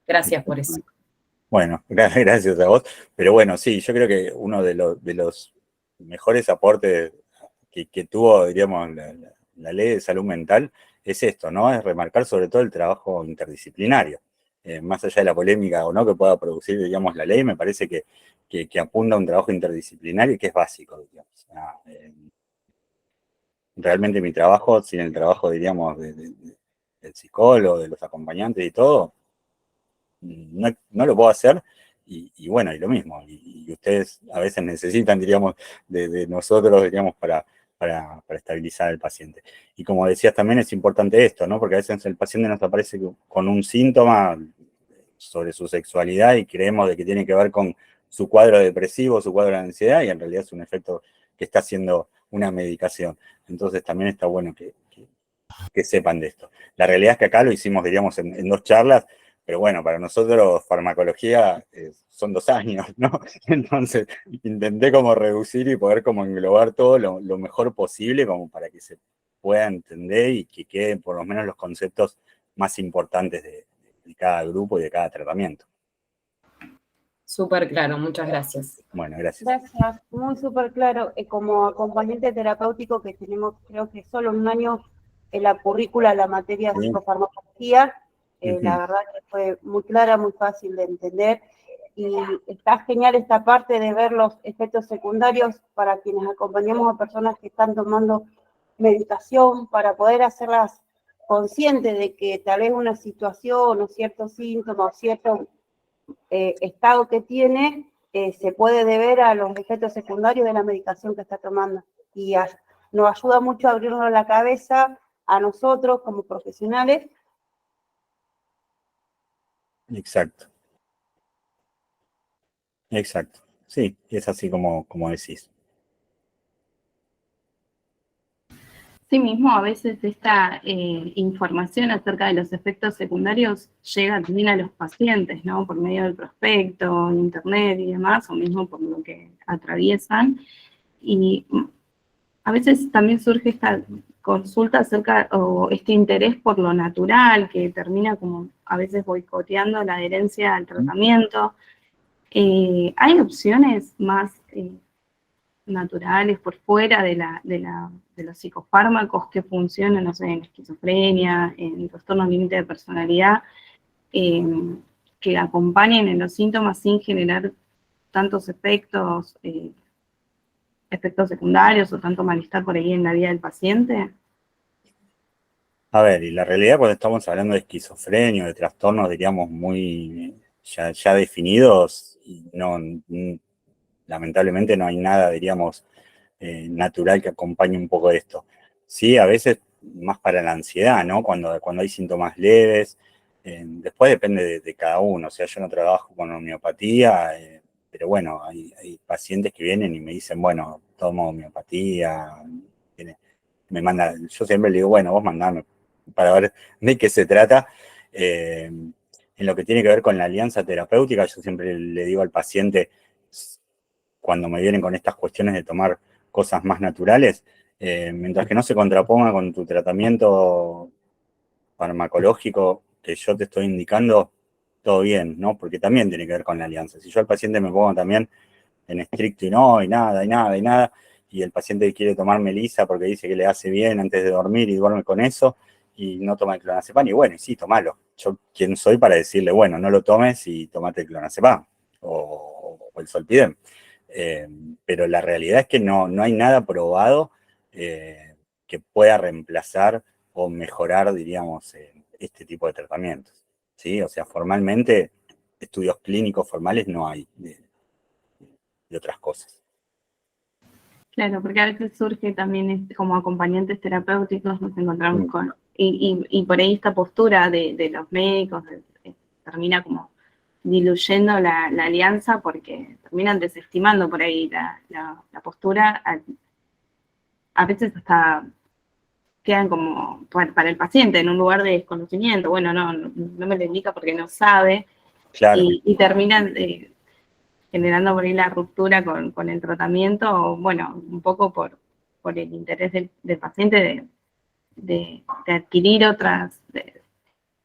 gracias por eso. Bueno, gracias a vos. Pero bueno, sí, yo creo que uno de los mejores aportes que tuvo, diríamos, la ley de salud mental es esto, ¿no? Es remarcar sobre todo el trabajo interdisciplinario. Más allá de la polémica o no que pueda producir, digamos, la ley, me parece que apunta a un trabajo interdisciplinario y que es básico, digamos. O sea, realmente mi trabajo, sin el trabajo, diríamos, del psicólogo, de los acompañantes y todo, no lo puedo hacer. Y bueno, y lo mismo, y ustedes a veces necesitan, diríamos, de nosotros, diríamos, para estabilizar al paciente. Y como decías, también es importante esto, ¿no? Porque a veces el paciente nos aparece con un síntoma sobre su sexualidad y creemos de que tiene que ver con su cuadro depresivo, su cuadro de ansiedad, y en realidad es un efecto que está haciendo una medicación. Entonces también está bueno que sepan de esto. La realidad es que acá lo hicimos, diríamos, en 2 charlas, pero bueno, para nosotros farmacología son 2 años, ¿no? Entonces intenté como reducir y poder como englobar todo lo mejor posible como para que se pueda entender y que queden por lo menos los conceptos más importantes de cada grupo y de cada tratamiento. Súper claro, muchas gracias. Bueno, gracias. Gracias, muy súper claro. Como acompañante terapéutico que tenemos, creo que solo 1 año en la currícula, la materia de psicofarmacología, la verdad que fue muy clara, muy fácil de entender, y está genial esta parte de ver los efectos secundarios para quienes acompañamos a personas que están tomando medicación, para poder hacerlas conscientes de que tal vez una situación o cierto síntoma o cierto estado que tiene se puede deber a los efectos secundarios de la medicación que está tomando, y nos ayuda mucho a abrirnos la cabeza a nosotros como profesionales. Exacto. Exacto. Sí, es así como decís. Sí mismo, a veces esta información acerca de los efectos secundarios llega también a los pacientes, ¿no? Por medio del prospecto, internet y demás, o mismo por lo que atraviesan. Y a veces también surge esta consulta acerca, o este interés por lo natural, que termina como a veces boicoteando la adherencia al tratamiento. ¿Hay opciones más naturales por fuera de los psicofármacos que funcionan, no sé, en esquizofrenia, en trastornos límite de personalidad, que acompañen en los síntomas sin generar tantos efectos secundarios o tanto malestar por ahí en la vida del paciente? A ver, y la realidad cuando estamos hablando de esquizofrenia, de trastornos, diríamos, muy ya definidos, y lamentablemente no hay nada, diríamos, natural que acompañe un poco de esto. Sí, a veces más para la ansiedad, ¿no? Cuando hay síntomas leves, después depende de cada uno. O sea, yo no trabajo con homeopatía, pero bueno, hay pacientes que vienen y me dicen, bueno, tomo homeopatía, me manda, yo siempre le digo, bueno, vos mandame para ver de qué se trata. En lo que tiene que ver con la alianza terapéutica, yo siempre le digo al paciente, cuando me vienen con estas cuestiones de tomar cosas más naturales, mientras que no se contraponga con tu tratamiento farmacológico que yo te estoy indicando, todo bien, ¿no? Porque también tiene que ver con la alianza. Si yo al paciente me pongo también en estricto y nada, y el paciente quiere tomar melisa porque dice que le hace bien antes de dormir y duerme con eso, y no toma el clonazepam, y bueno, y sí, tomalo. Yo, ¿quién soy para decirle, bueno, no lo tomes y tomate el clonazepam o el Zolpidem? Pero la realidad es que no hay nada probado que pueda reemplazar o mejorar, diríamos, este tipo de tratamientos, ¿sí? O sea, formalmente, estudios clínicos formales no hay de otras cosas. Claro, porque a veces surge también como acompañantes terapéuticos, nos encontramos con, y por ahí esta postura de los médicos, termina como diluyendo la alianza porque terminan desestimando por ahí la postura. A veces hasta quedan como para el paciente en un lugar de desconocimiento. Bueno, no me lo indica porque no sabe. Claro. Y terminan generando por ahí la ruptura con el tratamiento, bueno, un poco por el interés del paciente de adquirir otras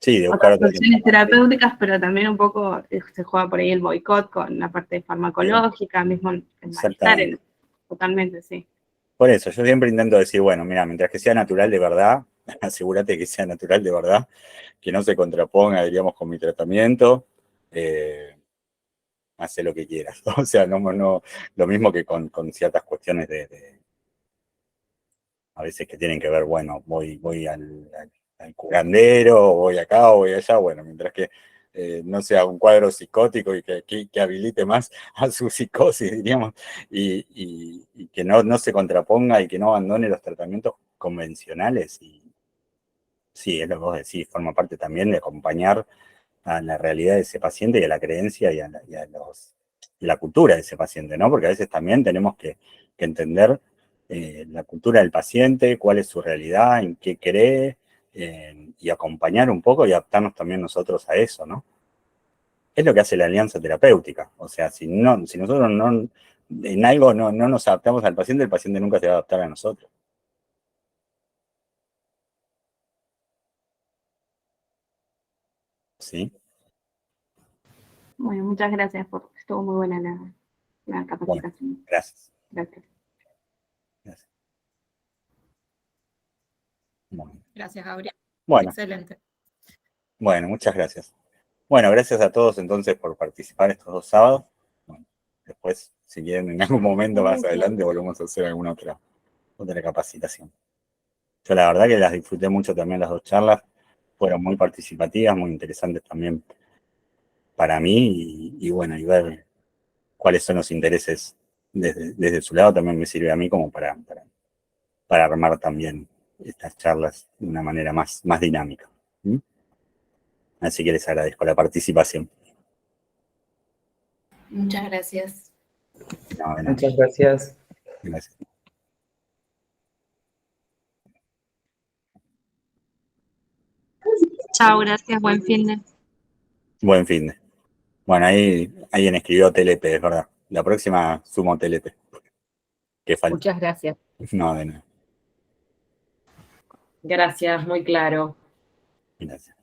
soluciones terapéuticas, pero también un poco se juega por ahí el boicot con la parte farmacológica, mismo el malestar, totalmente, sí. Por eso, yo siempre intento decir, bueno, mira, mientras que sea natural de verdad, asegúrate que sea natural de verdad, que no se contraponga, diríamos, con mi tratamiento, hace lo que quieras. O sea, no, lo mismo que con ciertas cuestiones a veces que tienen que ver, bueno, voy al curandero, voy acá o voy allá, bueno, mientras que no sea un cuadro psicótico y que habilite más a su psicosis, diríamos, y que no se contraponga y que no abandone los tratamientos convencionales. Y sí, es lo que vos decís, forma parte también de acompañar a la realidad de ese paciente y a la creencia y a la cultura de ese paciente, ¿no? Porque a veces también tenemos que entender la cultura del paciente, cuál es su realidad, en qué cree, y acompañar un poco y adaptarnos también nosotros a eso, ¿no? Es lo que hace la alianza terapéutica. O sea, si nosotros en algo no nos adaptamos al paciente, el paciente nunca se va a adaptar a nosotros. ¿Sí? Bueno, muchas gracias, estuvo muy buena la capacitación. Bueno, gracias. Gracias. Bueno. Gracias, Gabriel. Bueno. Excelente. Bueno, muchas gracias. Bueno, gracias a todos entonces por participar estos 2 sábados. Bueno, después, si quieren, en algún momento más adelante volvemos a hacer alguna otra capacitación. Yo la verdad que las disfruté mucho también las 2 charlas. Fueron muy participativas, muy interesantes también para mí y bueno, y ver cuáles son los intereses desde su lado también me sirve a mí como para armar también estas charlas de una manera más dinámica. ¿Mm? Así que les agradezco la participación. Muchas gracias. No, de nada. Muchas gracias. Gracias. Chao, gracias, buen fin de. Buen fin de. Bueno, ahí alguien escribió TLP, es verdad. La próxima sumo TLP. ¿Qué falta? Muchas gracias. No, de nada. Gracias, muy claro. Gracias.